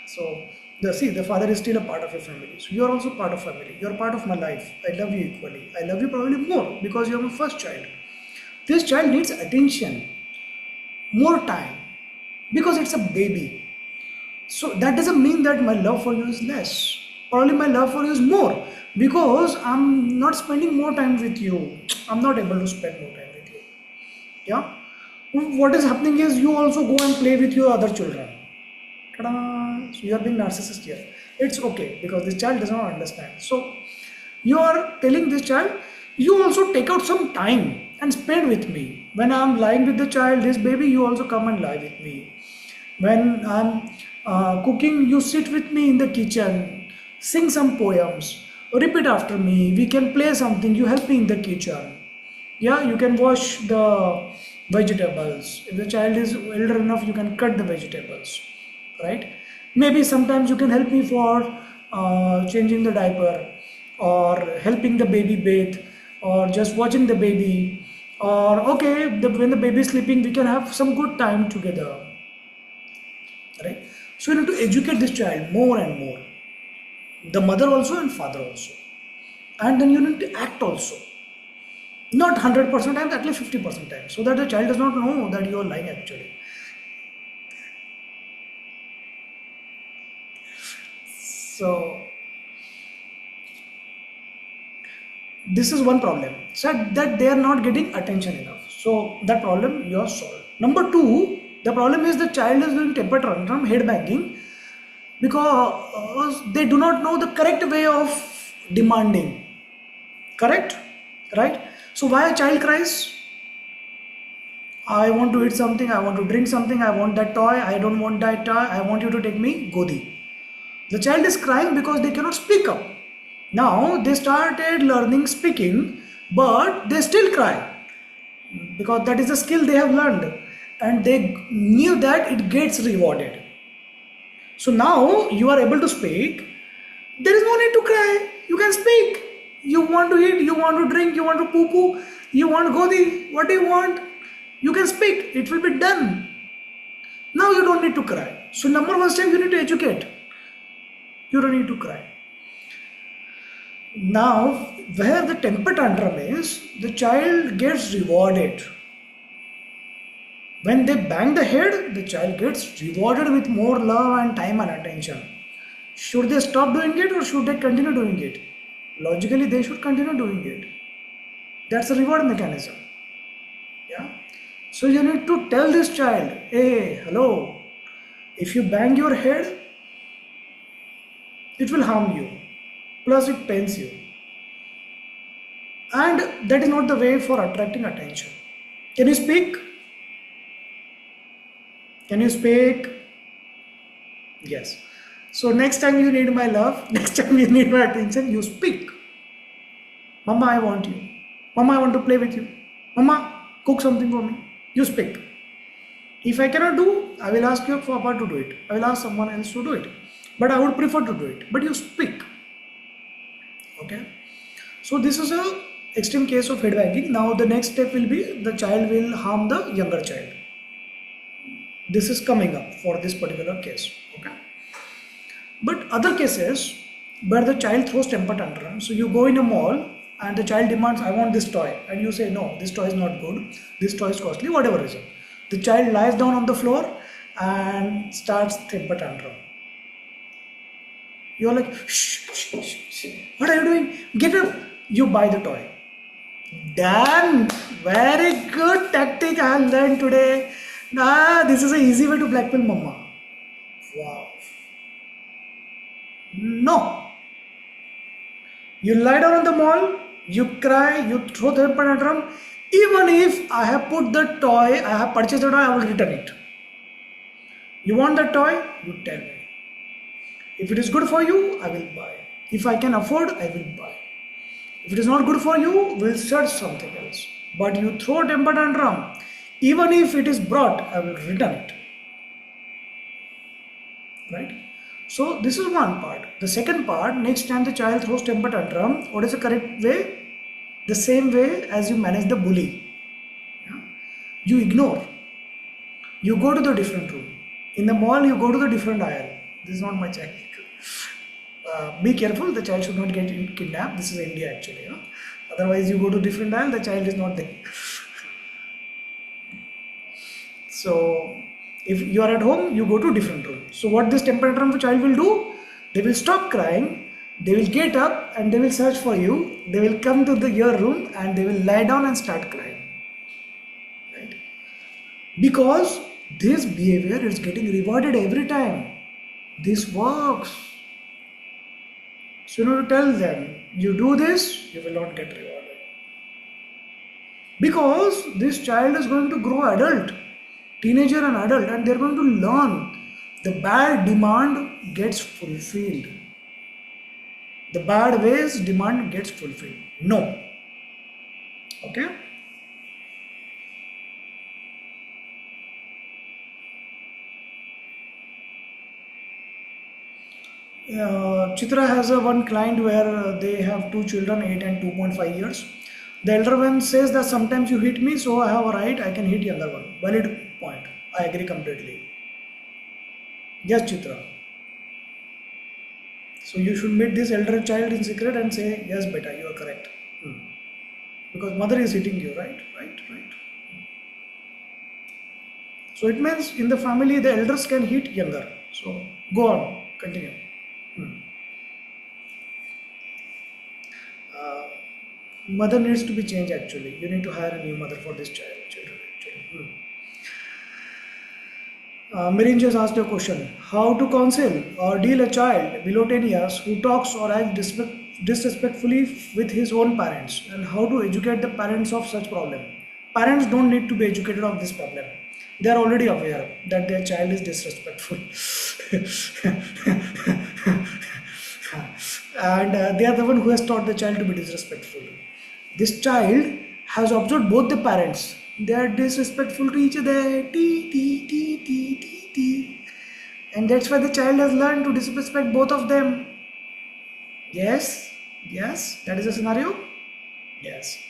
So the father is still a part of your family. So you are also part of family. You are part of my life. I love you equally. I love you probably more because you are my first child. This child needs attention, more time because it's a baby. So that doesn't mean that my love for you is less. Probably my love for you is more because I'm not spending more time with you. I'm not able to spend more time with you. Yeah. What is happening is you also go and play with your other children. Ta-da! So you are being narcissist here. It's okay because this child does not understand. So you are telling this child, you also take out some time and spend with me. When I'm lying with the child, this baby, you also come and lie with me. When I'm cooking, you sit with me in the kitchen, sing some poems, repeat after me, we can play something, you help me in the kitchen. Yeah, you can wash the vegetables. If the child is elder enough, you can cut the vegetables, right? Maybe sometimes you can help me for changing the diaper or helping the baby bathe or just watching the baby or okay, when the baby is sleeping, we can have some good time together, right? So you need to educate this child more and more, the mother also and father also, and then you need to act also, not 100% times, at least 50% times, so that the child does not know that you are lying actually. So this is one problem, so that they are not getting attention enough. So that problem you are solved. Number two, the problem is the child is doing temper tantrum, head banging, because they do not know the correct way of demanding. Correct? Right? So why a child cries? I want to eat something, I want to drink something, I want that toy, I don't want that toy, I want you to take me Godi. The child is crying because they cannot speak up. Now they started learning speaking, but they still cry because that is a skill they have learned and they knew that it gets rewarded. So now you are able to speak. There is no need to cry. You can speak. You want to eat, you want to drink, you want to poo poo, you want godi, what do you want? You can speak. It will be done. Now you don't need to cry. So number one step, you need to educate. You don't need to cry. Now, where the temper tantrum is, the child gets rewarded. When they bang the head, the child gets rewarded with more love and time and attention. Should they stop doing it or should they continue doing it? Logically, they should continue doing it. That's a reward mechanism. Yeah. So you need to tell this child, hey, hello, if you bang your head, it will harm you. Plus it pains you. And that is not the way for attracting attention. Can you speak? Can you speak? Yes. So next time you need my love, next time you need my attention, you speak. Mama, I want you. Mama, I want to play with you. Mama, cook something for me. You speak. If I cannot do, I will ask your papa to do it. I will ask someone else to do it. But I would prefer to do it. But you speak. Okay. So this is a extreme case of head wagging. Now the next step will be the child will harm the younger child. This is coming up for this particular case. Okay. But other cases where the child throws temper tantrum. So you go in a mall and the child demands, I want this toy. And you say, no, this toy is not good. This toy is costly, whatever reason. The child lies down on the floor and starts temper tantrum. You're like, shh, shh, shh, shh. What are you doing? Get up. You buy the toy. Done. Very good tactic I have learned today. This is an easy way to blackmail mama. Wow. No. You lie down on the mall, you cry, you throw the temper tantrum. Even if I have put the toy, I have purchased the toy, I will return it. You want the toy? You tell me. If it is good for you, I will buy. If I can afford, I will buy. If it is not good for you, we'll search something else. But you throw temper tantrum, even if it is brought, I will return it. Right? So this is one part. The second part, next time the child throws temper tantrum, what is the correct way? The same way as you manage the bully. Yeah? You ignore. You go to the different room. In the mall, you go to the different aisle. This is not my child. Be careful, the child should not get kidnapped. This is India actually. You know? Otherwise, you go to different aisle, the child is not there. So, if you are at home, you go to different room. So, what this temper tantrum child will do? They will stop crying, they will get up and they will search for you. They will come to your room and they will lie down and start crying. Right? Because this behavior is getting rewarded every time. This works. So you need to tell them, you do this, you will not get rewarded. Because this child is going to grow adult, teenager and adult, and they are going to learn the bad demand gets fulfilled. The bad ways demand gets fulfilled. No. Okay? Chitra has one client where they have two children, 8 and 2.5 years. The elder one says that sometimes you hit me, so I have a right, I can hit younger one. Valid point. I agree completely. Yes, Chitra. So you should meet this elder child in secret and say, yes, beta, you are correct. Because mother is hitting you, right? Right. So it means in the family, the elders can hit younger. So go on, continue. Mother needs to be changed actually. You need to hire a new mother for this children actually. Mirin just asked a question. How to counsel or deal a child below 10 years who talks or acts disrespectfully with his own parents, and how to educate the parents of such problem? Parents don't need to be educated of this problem. They are already aware that their child is disrespectful. And they are the one who has taught the child to be disrespectful. This child has observed both the parents. They are disrespectful to each other. And that's why the child has learned to disrespect both of them. Yes, yes, that is the scenario. Yes.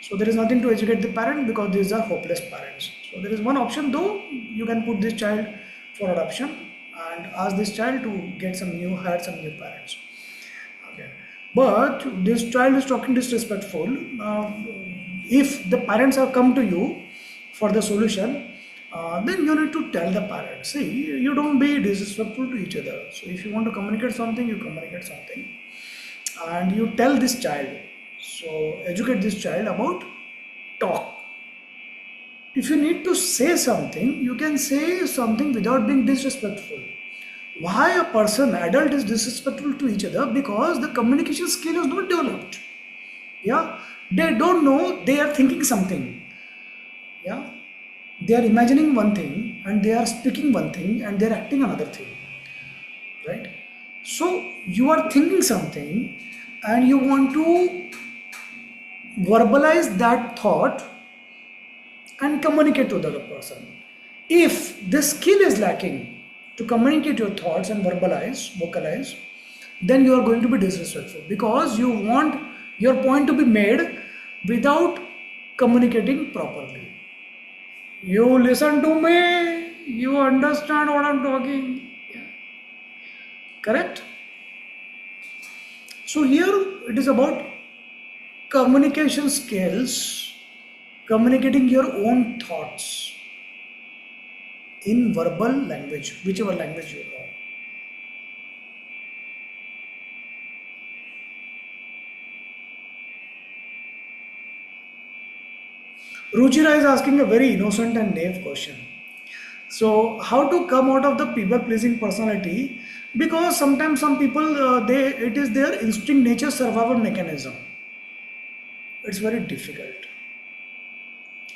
So there is nothing to educate the parent because these are hopeless parents. So there is one option though, you can put this child for adoption and ask this child to get some new, hire some new parents. Okay. But this child is talking disrespectful. If the parents have come to you for the solution, then you need to tell the parents, see, you don't be disrespectful to each other. So if you want to communicate something, you communicate something. And you tell this child, so educate this child about talk. If you need to say something, you can say something without being disrespectful. Why a person, adult, is disrespectful to each other? Because the communication skill is not developed. Yeah, they don't know they are thinking something. Yeah, they are imagining one thing and they are speaking one thing and they are acting another thing. Right? So you are thinking something and you want to verbalize that thought and communicate to the other person. If this skill is lacking to communicate your thoughts and vocalize, then you are going to be disrespectful because you want your point to be made without communicating properly. You listen to me, you understand what I'm talking. Yeah. Correct? So here it is about communication skills, communicating your own thoughts in verbal language, whichever language you know. Ruchira is asking a very innocent and naive question. So, how to come out of the people-pleasing personality? Because sometimes some people, it is their instinct nature survival mechanism. It's very difficult.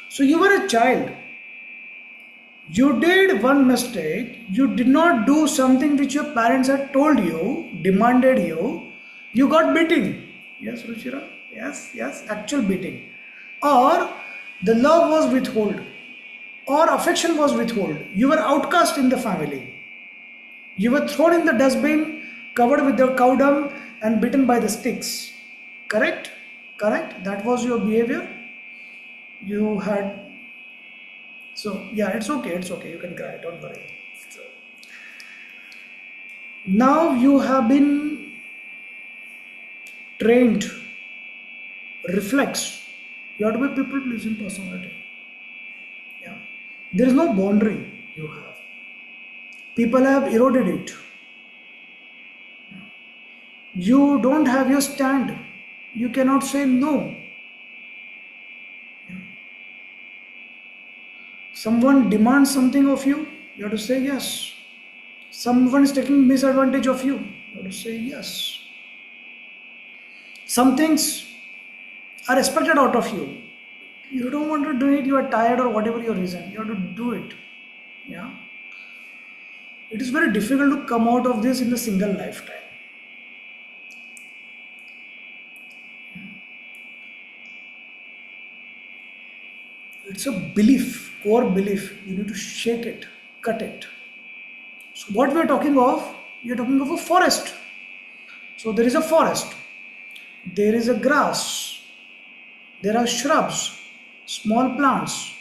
So you were a child. You did one mistake. You did not do something which your parents had told you, demanded you. You got beating. Yes, Ruchira? Yes, actual beating. Or the love was withheld. Or affection was withheld. You were outcast in the family. You were thrown in the dustbin, covered with the cow dung and bitten by the sticks. Correct? Correct? That was your behavior. You had. So, yeah, it's okay. You can cry. Don't worry. So, now you have been trained. Reflex. You have to be people pleasing personality. Yeah. There is no boundary you have. People have eroded it. You don't have your stand. You cannot say no. Someone demands something of you, you have to say yes. Someone is taking disadvantage of you, you have to say yes. Some things are expected out of you. You don't want to do it, you are tired or whatever your reason, you have to do it. Yeah. It is very difficult to come out of this in a single lifetime. It's a belief, core belief. You need to shake it, cut it. So what we are talking of, we are talking of a forest. So there is a forest. There is a grass. There are shrubs, small plants,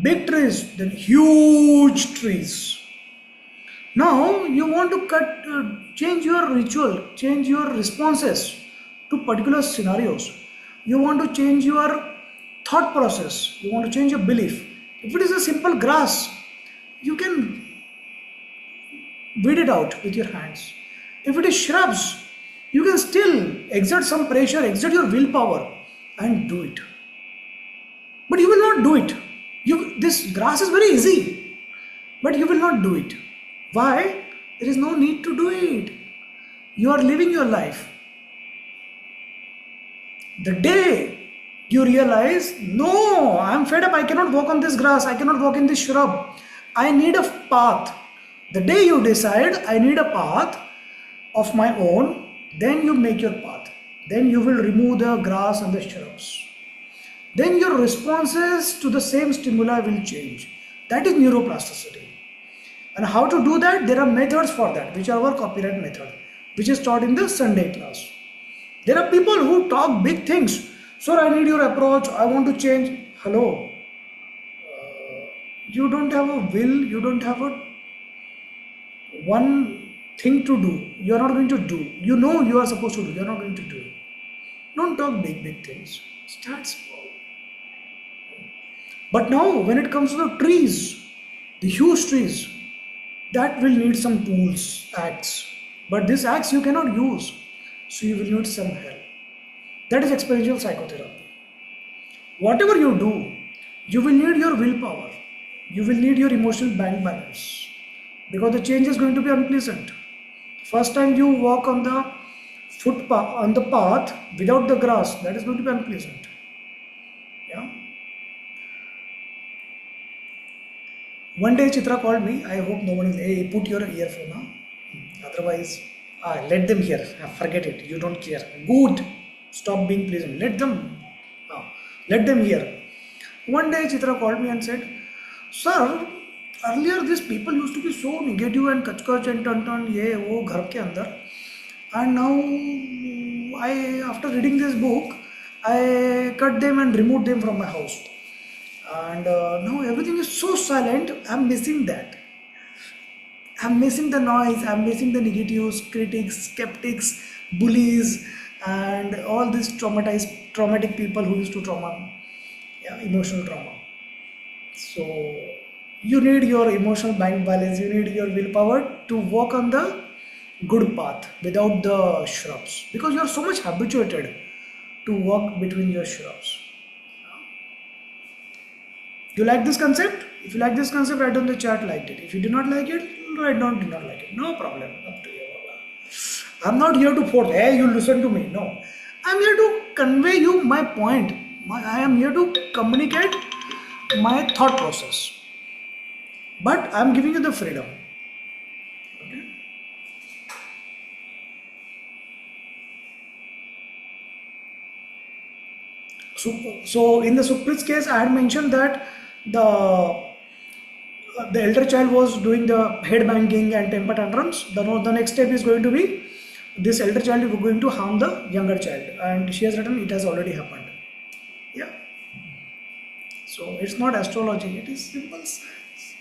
big trees, then huge trees. Now you want to change your ritual, change your responses to particular scenarios. You want to change your thought process. You want to change your belief. If it is a simple grass, you can weed it out with your hands. If it is shrubs, you can still exert some pressure, exert your willpower and do it. But you will not do it. This grass is very easy, but you will not do it. Why? There is no need to do it. You are living your life. The day you realize, no, I am fed up, I cannot walk on this grass, I cannot walk in this shrub, I need a path. The day you decide, I need a path of my own, then you make your path. Then you will remove the grass and the shrubs. Then your responses to the same stimuli will change. That is neuroplasticity. And how to do that? There are methods for that, which are our copyright method, which is taught in the Sunday class. There are people who talk big things. Sir, I need your approach. I want to change. Hello. You don't have a will. You don't have a one thing to do. You are not going to do. You know you are supposed to do. You are not going to do. Don't talk big things. Start small. But now, when it comes to the trees, the huge trees, that will need some tools, axe. But this axe you cannot use, so you will need some help. That is experiential psychotherapy. Whatever you do, you will need your willpower. You will need your emotional bank balance, because the change is going to be unpleasant. First time you walk on the footpath, on the path without the grass, that is going to be unpleasant. Yeah. One day Chitra called me. I hope no one is. Hey, put your earphone now. Otherwise, let them hear. Forget it. You don't care. Good. Stop being pleasant. Let them hear. One day Chitra called me and said, "Sir, earlier these people used to be so negative and kach and turn ye wo ghar ke andar, and now after reading this book, I cut them and removed them from my house. And now everything is so silent. I'm missing that. I'm missing the noise. I'm missing the negatives, critics, skeptics, bullies, and all these traumatic people who used to emotional trauma. So you need your emotional bank balance. You need your willpower to walk on the good path without the shrubs, because you are so much habituated to walk between your shrubs. You like this concept? If you like this concept, write down the chat liked it. If you do not like it, write down did not like it. No problem. Up to you. I'm not here to force, hey, you listen to me. No. I'm here to convey you my point. I am here to communicate my thought process. But I'm giving you the freedom. Okay? So in the Suprit's case, I had mentioned that the elder child was doing the head banging and temper tantrums. The next step is going to be this elder child is going to harm the younger child, and she has written it has already happened. Yeah. So it's not astrology; it is simple science.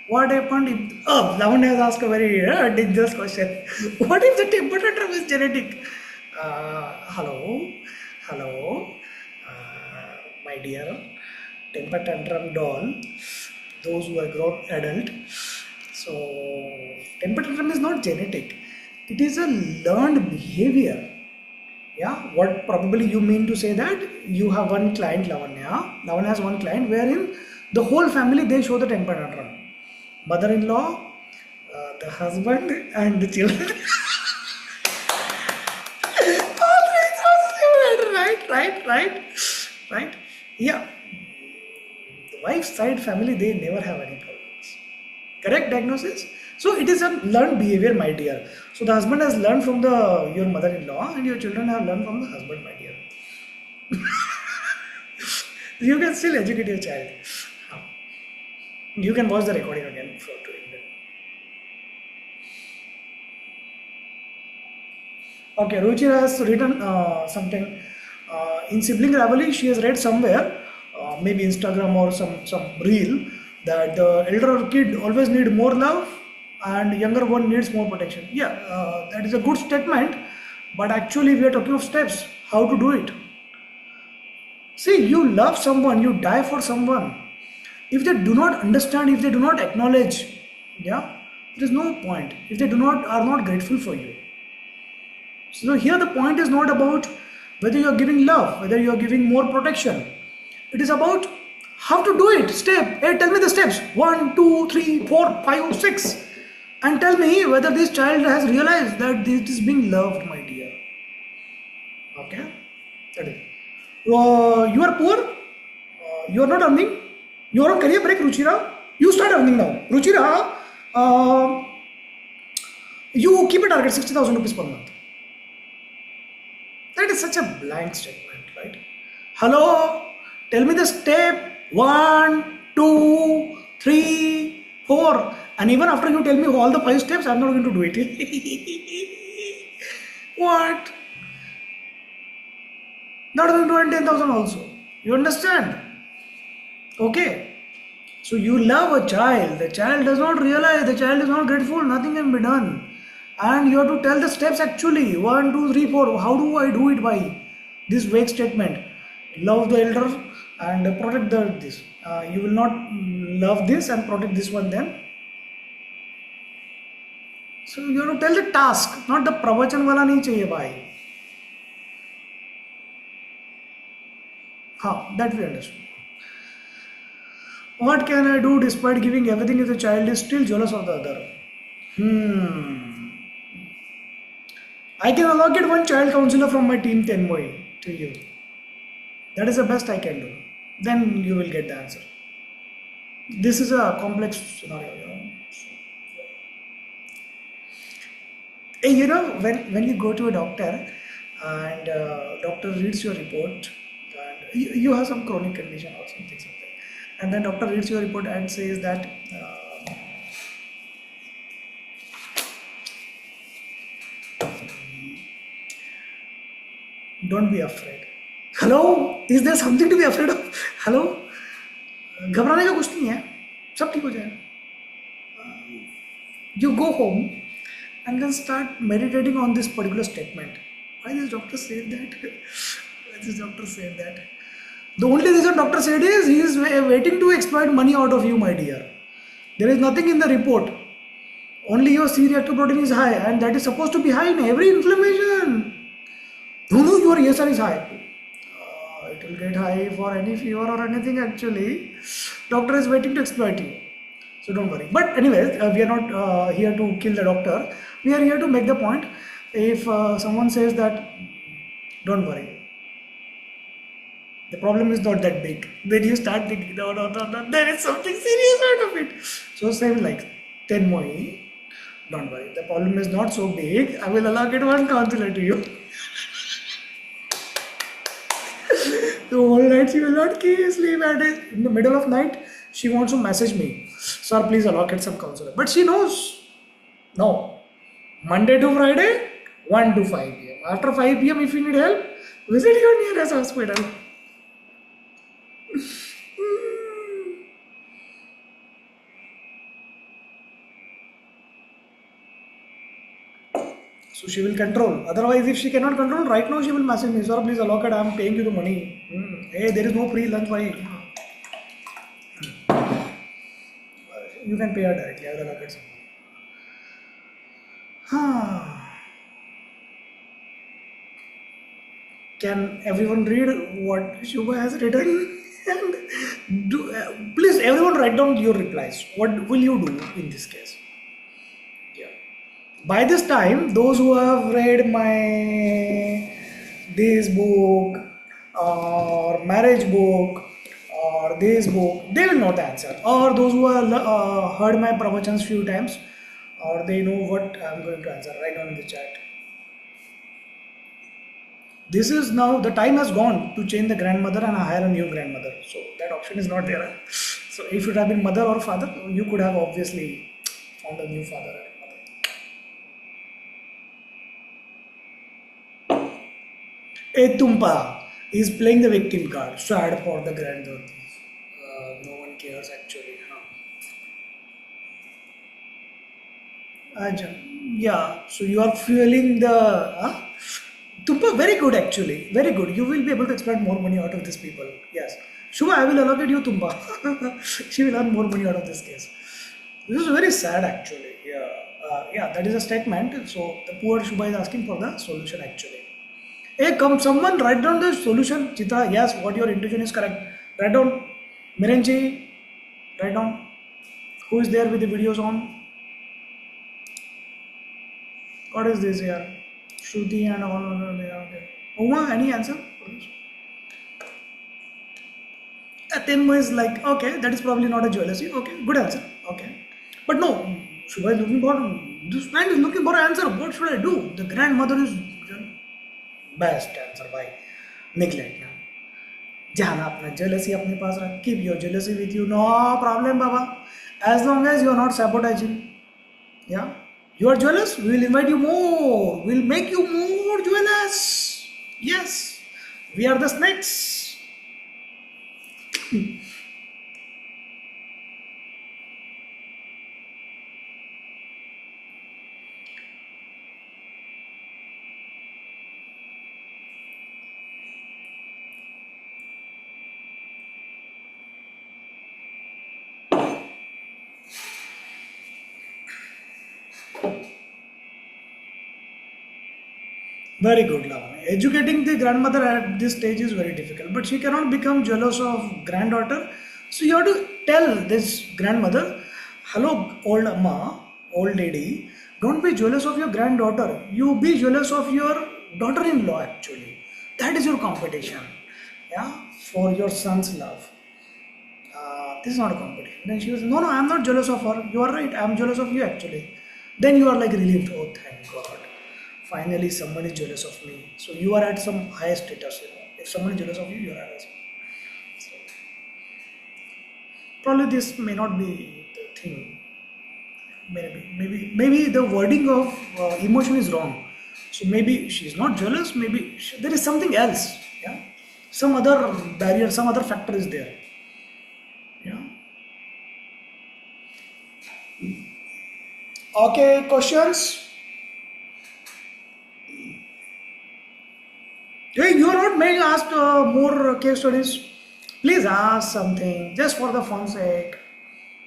What happened if? Oh, Lavanya has asked a very dangerous question. What if the temper tantrum is genetic? Hello, my dear temper tantrum doll, those who are grown adult. So temper tantrum is not genetic, it is a learned behavior. Yeah, what probably you mean to say that you have one client, Lavanya has one client wherein the whole family they show the temper tantrum. Mother-in-law, the husband and the children. Right. Yeah. The wife's side family, they never have any problems. Correct diagnosis? So it is a learned behavior, my dear. So the husband has learned from your mother-in-law, and your children have learned from the husband, my dear. You can still educate your child. You can watch the recording again before doing that. Okay, Ruchira has written something. In sibling rivalry, she has read somewhere, maybe Instagram or some reel, that the elder kid always need more love and younger one needs more protection. Yeah, that is a good statement, but actually we are talking of steps, how to do it. See, you love someone, you die for someone. If they do not understand, if they do not acknowledge, yeah, there is no point. If they are not grateful for you. So here the point is not about whether you are giving love, whether you are giving more protection. It is about how to do it. Step. Hey, tell me the steps. 1, 2, 3, 4, 5, 6. And tell me whether this child has realized that this is being loved, my dear. Okay? That is. You are poor. You are not earning. You are on career break, Ruchira. You start earning now. Ruchira, you keep a target 60,000 rupees per month. That is such a blank statement, right? Hello, tell me the step 1, 2, 3, 4. And even after you tell me all the 5 steps, I'm not going to do it. What? Not going to earn 10,000 also. You understand? Okay. So you love a child. The child does not realize. The child is not grateful. Nothing can be done. And you have to tell the steps actually. 1, 2, 3, 4. How do I do it by this vague statement? Love the elder and protect this. You will not love this and protect this one then. So you have to tell the task, not the pravachan wala nahi chahiye bhai. That we understood. What can I do despite giving everything if the child is still jealous of the other? I can allocate one child counselor from my team 10 to you. That is the best I can do. Then you will get the answer. This is a complex scenario. When you go to a doctor and doctor reads your report and you have some chronic condition or something, and then doctor reads your report and says that don't be afraid. Hello, is there something to be afraid of? Hello, घबराने का कुछ नहीं है, सब ठीक हो जाएगा. You go home and then start meditating on this particular statement. Why this doctor said that? Why this doctor said that? The only reason doctor said is he is waiting to exploit money out of you, my dear. There is nothing in the report. Only your C-reactive protein is high, and that is supposed to be high in every inflammation. No, your ESR is high. It will get high for any fever or anything actually. Doctor is waiting to exploit you. So don't worry. But anyways, we are not here to kill the doctor. We are here to make the point. If someone says that, don't worry. The problem is not that big. Then you start thinking, no, there is something serious out of it. So same like 10 more. Don't worry. The problem is not so big. I will allocate one counselor to you. The whole night she will not sleep, and in the middle of night she wants to message me, sir, please allocate some counselor. But she knows, no, Monday to Friday 1 to 5 p.m. After 5 p.m. if you need help, visit your nearest hospital. So she will control. Otherwise, if she cannot control, right now she will message me, sir, please allocate, I am paying you the money. Hey, there is no free lunch, why? You can pay her directly, I will allocate some. Can everyone read what Shubha has written? And please, everyone write down your replies. What will you do in this case? By this time, those who have read this book or marriage book or this book, they will know the answer. Or those who have heard my pravachans few times, or they know what I am going to answer. Write down in the chat. This is now, the time has gone to change the grandmother and hire a new grandmother. So that option is not there. So if it had been mother or father, you could have obviously found a new father. Tumpa is playing the victim card. Sad for the granddaughter. No one cares actually. Yeah, so you are fueling the Tumpa, very good actually. Very good. You will be able to expect more money out of these people. Yes. Shubha, I will allocate you Tumpa. She will earn more money out of this case. This is very sad actually. Yeah, that is a statement. So the poor Shubha is asking for the solution actually. Hey, someone write down the solution. Chitra, yes, what your intuition is correct. Write down. Miranji, write down. Who is there with the videos on? What is this here? Shruti and all they are there. Uma, any answer? Tenmo is like, okay, that is probably not a jealousy. Okay, good answer. Okay. But no, Shubha is looking for, this man is looking for an answer. What should I do? The grandmother is best answer by neglect. Jana apna jealousy apne paas rakh. Keep your jealousy with you. No problem, Baba. As long as you are not sabotaging. Yeah. You are jealous, we will invite you more. We'll make you more jealous. Yes. We are the snakes. Very good, Lavanya. Educating the grandmother at this stage is very difficult, but she cannot become jealous of granddaughter. So you have to tell this grandmother, hello, old amma, old lady, don't be jealous of your granddaughter. You be jealous of your daughter-in-law actually. That is your competition. Yeah, for your son's love. This is not a competition. Then she was, no, no, I'm not jealous of her. You are right, I'm jealous of you actually. Then you are like relieved, oh, thank God. Finally, someone is jealous of me. So you are at some higher status. If someone is jealous of you, you are at. So, probably this may not be the thing. Maybe the wording of emotion is wrong. So maybe she is not jealous. Maybe there is something else. Yeah, some other barrier, some other factor is there. Yeah. Okay, questions? Hey, you are not being asked more case studies. Please ask something just for the fun sake.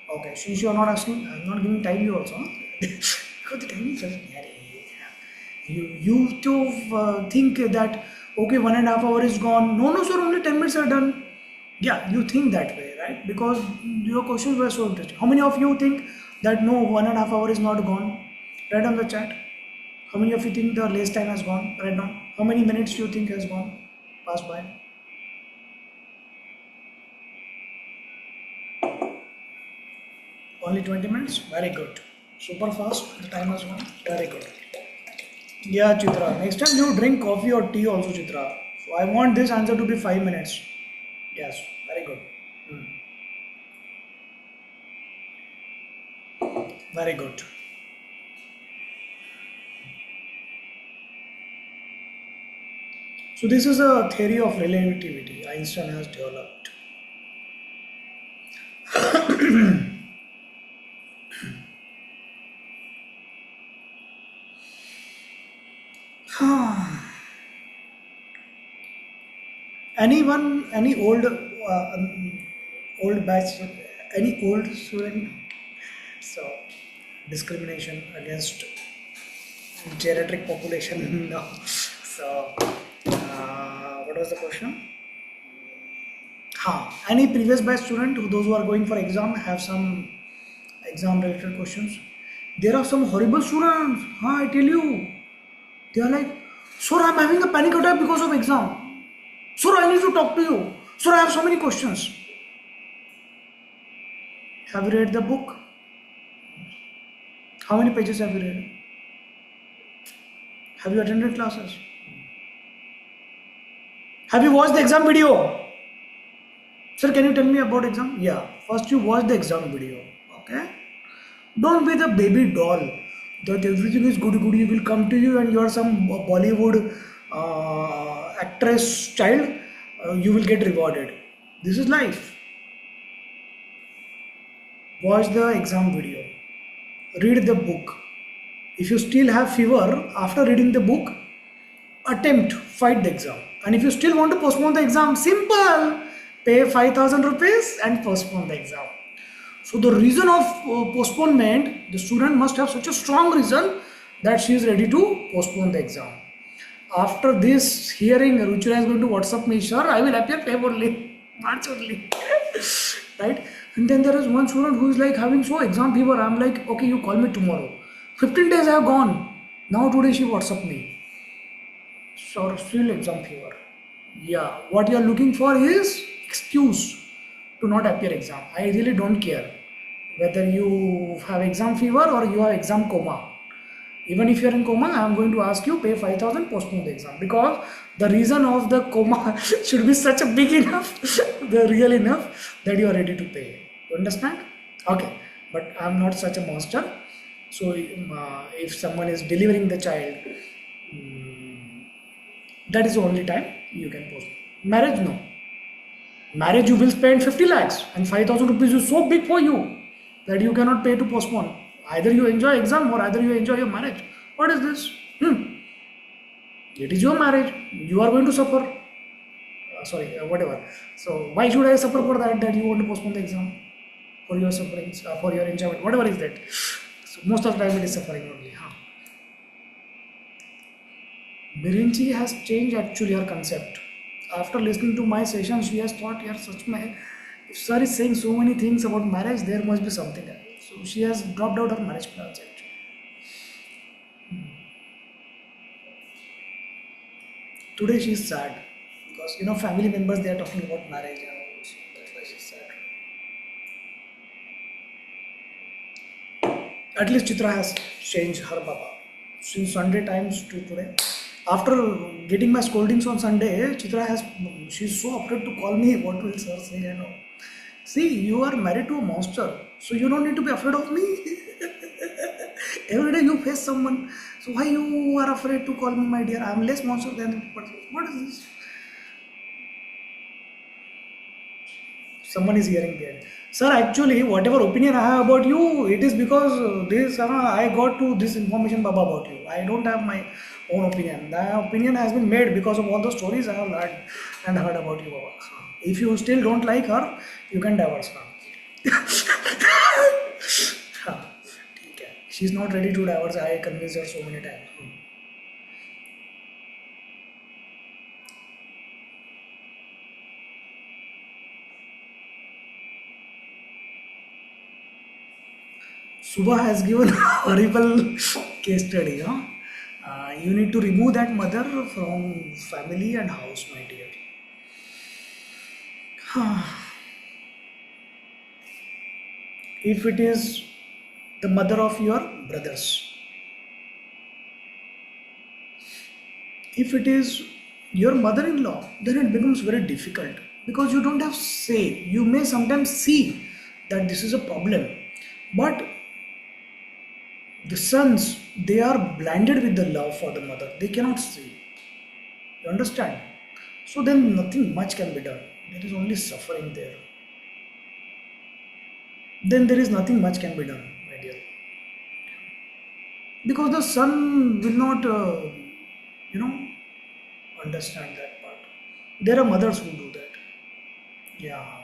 Okay, since you are not asking, I'm not giving time you also. Huh? Because the time is just you to think that okay 1.5 hours is gone. No, no, sir, only 10 minutes are done. Yeah, you think that way, right? Because your questions were so interesting. How many of you think that no 1.5 hours is not gone? Write on the chat. How many of you think the less time has gone right now? How many minutes do you think has gone passed by? Only 20 minutes? Very good. Super fast. The time has gone. Very good. Yeah, Chitra. Next time you drink coffee or tea also, Chitra. So I want this answer to be 5 minutes. Yes. Very good. Hmm. Very good. So this is a theory of relativity Einstein has developed. Anyone, any old batch, any old student? So discrimination against geriatric population. No. So what was the question? Any previous batch student, those who are going for exam, have some exam related questions? There are some horrible students. I tell you, they are like, sir, I'm having a panic attack because of exam. Sir, I need to talk to you. Sir, I have so many questions. Have you read the book? How many pages have you read? Have you attended classes? Have you watched the exam video? Sir, can you tell me about exam? Yeah. First you watch the exam video. Okay? Don't be the baby doll that everything is goody goody will come to you and you are some Bollywood actress child. You will get rewarded. This is life. Watch the exam video. Read the book. If you still have fever after reading the book, fight the exam. And if you still want to postpone the exam, simple, pay 5,000 rupees and postpone the exam. So the reason of postponement, the student must have such a strong reason that she is ready to postpone the exam. After this hearing, Ruchira is going to WhatsApp me, sure, I will appear favorably, March only, right? And then there is one student who is like having so exam fever. I'm like, okay, you call me tomorrow. 15 days have gone. Now today she WhatsApp me. So still exam fever. Yeah, what you are looking for is excuse to not appear exam. I really don't care whether you have exam fever or you have exam coma. Even if you are in coma, I am going to ask you pay 5,000, postpone the exam, because the reason of the coma should be such a big enough, the real enough that you are ready to pay. You understand? Okay. but I'm not such a monster. So if someone is delivering the child, that is the only time you can post. Marriage, no. Marriage, you will spend 50 lakhs, and 5,000 rupees is so big for you that you cannot pay to postpone. Either you enjoy exam or either you enjoy your marriage. What is this? It is your marriage. You are going to suffer. Sorry, whatever. So why should I suffer for that? That you want to postpone the exam for your sufferings, for your enjoyment, whatever is that. So most of the time it is suffering only. Huh? Birinchi has changed actually her concept. After listening to my session, she has thought, yeah, such my if sir is saying so many things about marriage, there must be something. So she has dropped out her marriage plans actually. Today she is sad because family members they are talking about marriage and all. So that's why she's sad. At least Chitra has changed her Baba since Sunday times to today. After getting my scoldings on Sunday, she's so afraid to call me. What will sir say? See, you are married to a monster, so you don't need to be afraid of me. Every day you face someone, so why you are afraid to call me my dear? I am less monster than person. What is this? Someone is hearing that. Sir, actually, whatever opinion I have about you, it is because I got to this information Baba about you. I don't have my own opinion. The opinion has been made because of all the stories I have learned and heard about you, Baba. If you still don't like her, you can divorce her. She's not ready to divorce. I convinced her so many times. Subha has given a horrible case study. You need to remove that mother from family and house, my dear. If it is the mother of your brothers, if it is your mother-in-law, then it becomes very difficult because you don't have say. You may sometimes see that this is a problem, but the sons, they are blinded with the love for the mother. They cannot see. You understand? So then nothing much can be done. There is only suffering there. Then there is nothing much can be done, my dear. Because the son will not, understand that part. There are mothers who do that. Yeah.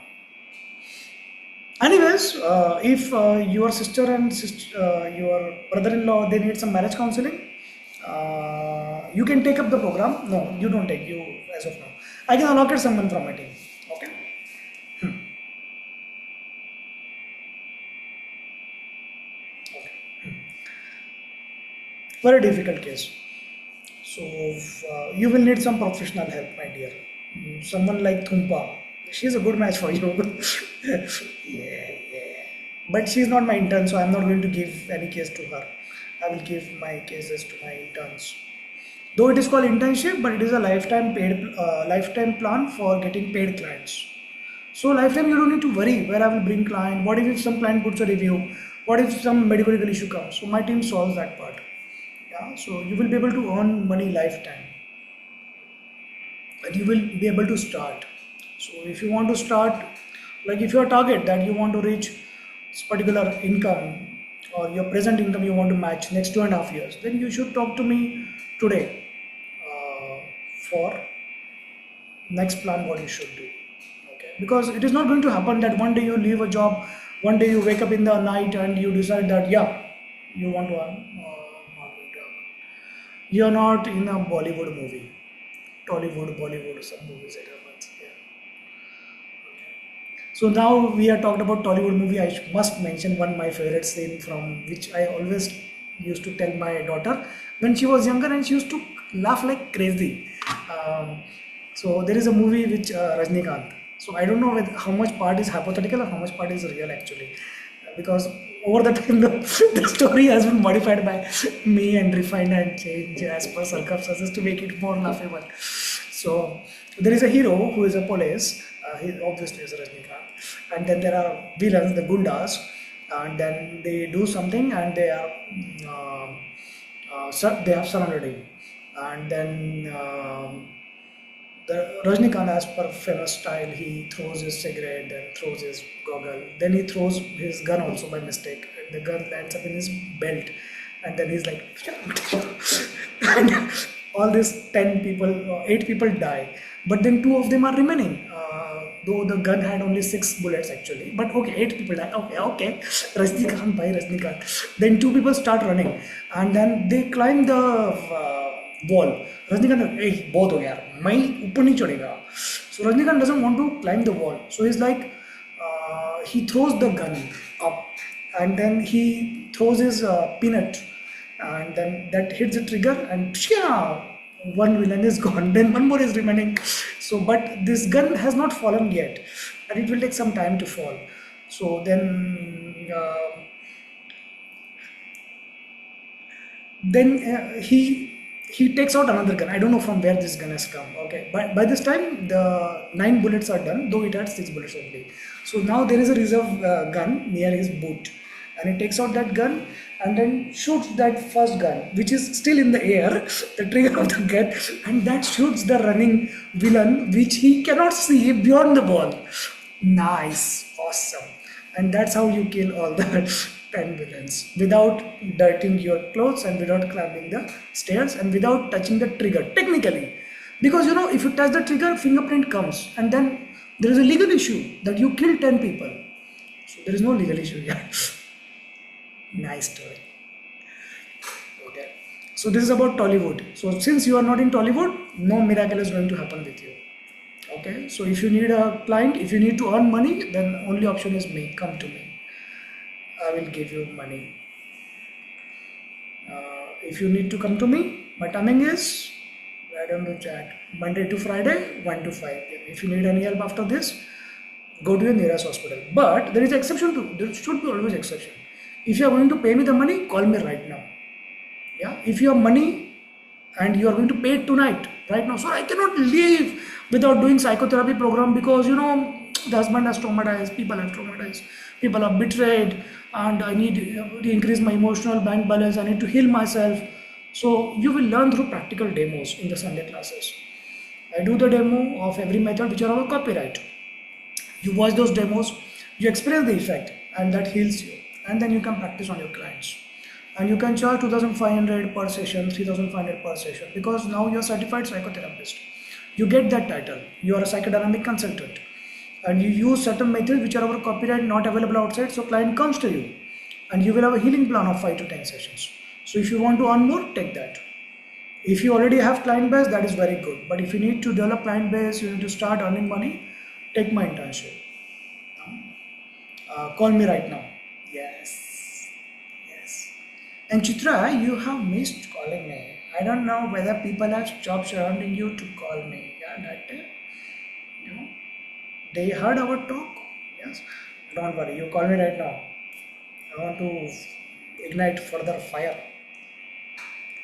Anyways, if your sister and your brother-in-law they need some marriage counseling, you can take up the program. No, you don't take you as of now. I can allocate someone from my team. Okay. Okay. Very difficult case. So you will need some professional help, my dear. Someone like Thumpa. She's a good match for you. Yeah, yeah. But she's not my intern, so I'm not going to give any case to her. I will give my cases to my interns. Though it is called internship, but it is a lifetime paid, lifetime plan for getting paid clients. So lifetime you don't need to worry where I will bring client. What if some client puts a review? What if some medical issue comes? So my team solves that part. Yeah. So you will be able to earn money lifetime, and you will be able to start. So if you want to start, like if your target that you want to reach this particular income or your present income you want to match next 2.5 years, then you should talk to me today for next plan what you should do. Okay, because it is not going to happen that one day you leave a job, one day you wake up in the night and you decide that yeah you want to earn. Not going to happen. You are not in a Bollywood movie, Tollywood, Bollywood, some movies it happens. Yeah. So now we are talked about Tollywood movie. I must mention one my favorite scene from which I always used to tell my daughter when she was younger and she used to laugh like crazy. So there is a movie which Rajnikant. So I don't know how much part is hypothetical or how much part is real actually, because over the time the story has been modified by me and refined and changed as per circumstances to make it more laughable. So there is a hero who is a police. He obviously is Rajnikant, and then there are villains, the Gundas, and then they do something, and they are they have surrounded him, and then the Rajnikant, as per famous style, he throws his cigarette, then throws his goggle, then he throws his gun also by mistake, and the gun lands up in his belt, and then he's like, and all these 10 people, 8 people die, but then 2 of them are remaining. Though the gun had only 6 bullets actually, but okay, 8 people die. Okay, Rajnikant by Rajnikant. Then 2 people start running, and then they climb the wall. Rajnikant, hey, बहुत हो गया यार, मैं ऊपर नहीं चढ़ेगा. So Rajnikant doesn't want to climb the wall, so he's like, he throws the gun up, and then he throws his peanut, and then that hits the trigger, and one villain is gone. Then one more is remaining. So, but this gun has not fallen yet, and it will take some time to fall. So then he takes out another gun. I don't know from where this gun has come. Okay, but by this time the 9 bullets are done, though it had 6 bullets only. So now there is a reserve gun near his boot, and he takes out that gun and then shoots that first gun, which is still in the air, the trigger of the gun, and that shoots the running villain, which he cannot see beyond the wall. Nice, awesome. And that's how you kill all the 10 villains without dirtying your clothes, and without climbing the stairs, and without touching the trigger technically, because you know, if you touch the trigger, fingerprint comes, and then there is a legal issue that you killed 10 people. So there is no legal issue here. Nice story. Okay, so this is about Tollywood. So since you are not in Tollywood, no miracle is going to happen with you. Okay, so if you need a client, if you need to earn money, then only option is me. Come to me, I will give you money. If you need to come to me, my timing is right on the chat, Monday to Friday 1 to 5 p.m. If you need any help after this, go to your nearest hospital. But there is exception to, there should be always exception. If you are going to pay me the money, call me right now. Yeah, if you have money and you are going to pay it tonight, right now, so I cannot leave without doing psychotherapy program, because you know, the husband has traumatized, people have traumatized, people are betrayed, and I need to increase my emotional bank balance, I need to heal myself. So you will learn through practical demos in the Sunday classes. I do the demo of every method which are our copyright. You watch those demos, you experience the effect, and that heals you, and then you can practice on your clients, and you can charge 2,500 per session, 3,500 per session, because now you are certified psychotherapist. You get that title, you are a psychodynamic consultant, and you use certain methods which are our copyright, not available outside. So client comes to you, and you will have a healing plan of 5 to 10 sessions. So if you want to earn more, take that. If you already have client base, that is very good, but if you need to develop client base, you need to start earning money, take my internship. Call me right now. Yes, yes. And Chitra, you have missed calling me. I don't know whether people have stopped surrounding you to call me. Yeah, that you know, they heard our talk. Yes, don't worry. You call me right now. I want to ignite further fire.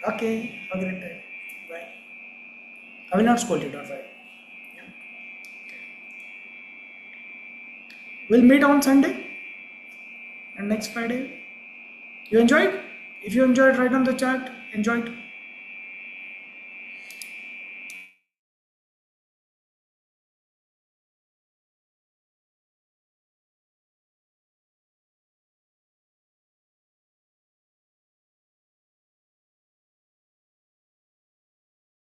Okay, have a great time. Bye. I will not scold you. Don't worry. Yeah. We'll meet on Sunday and next Friday. You enjoyed? If you enjoyed, write on the chat. Enjoyed.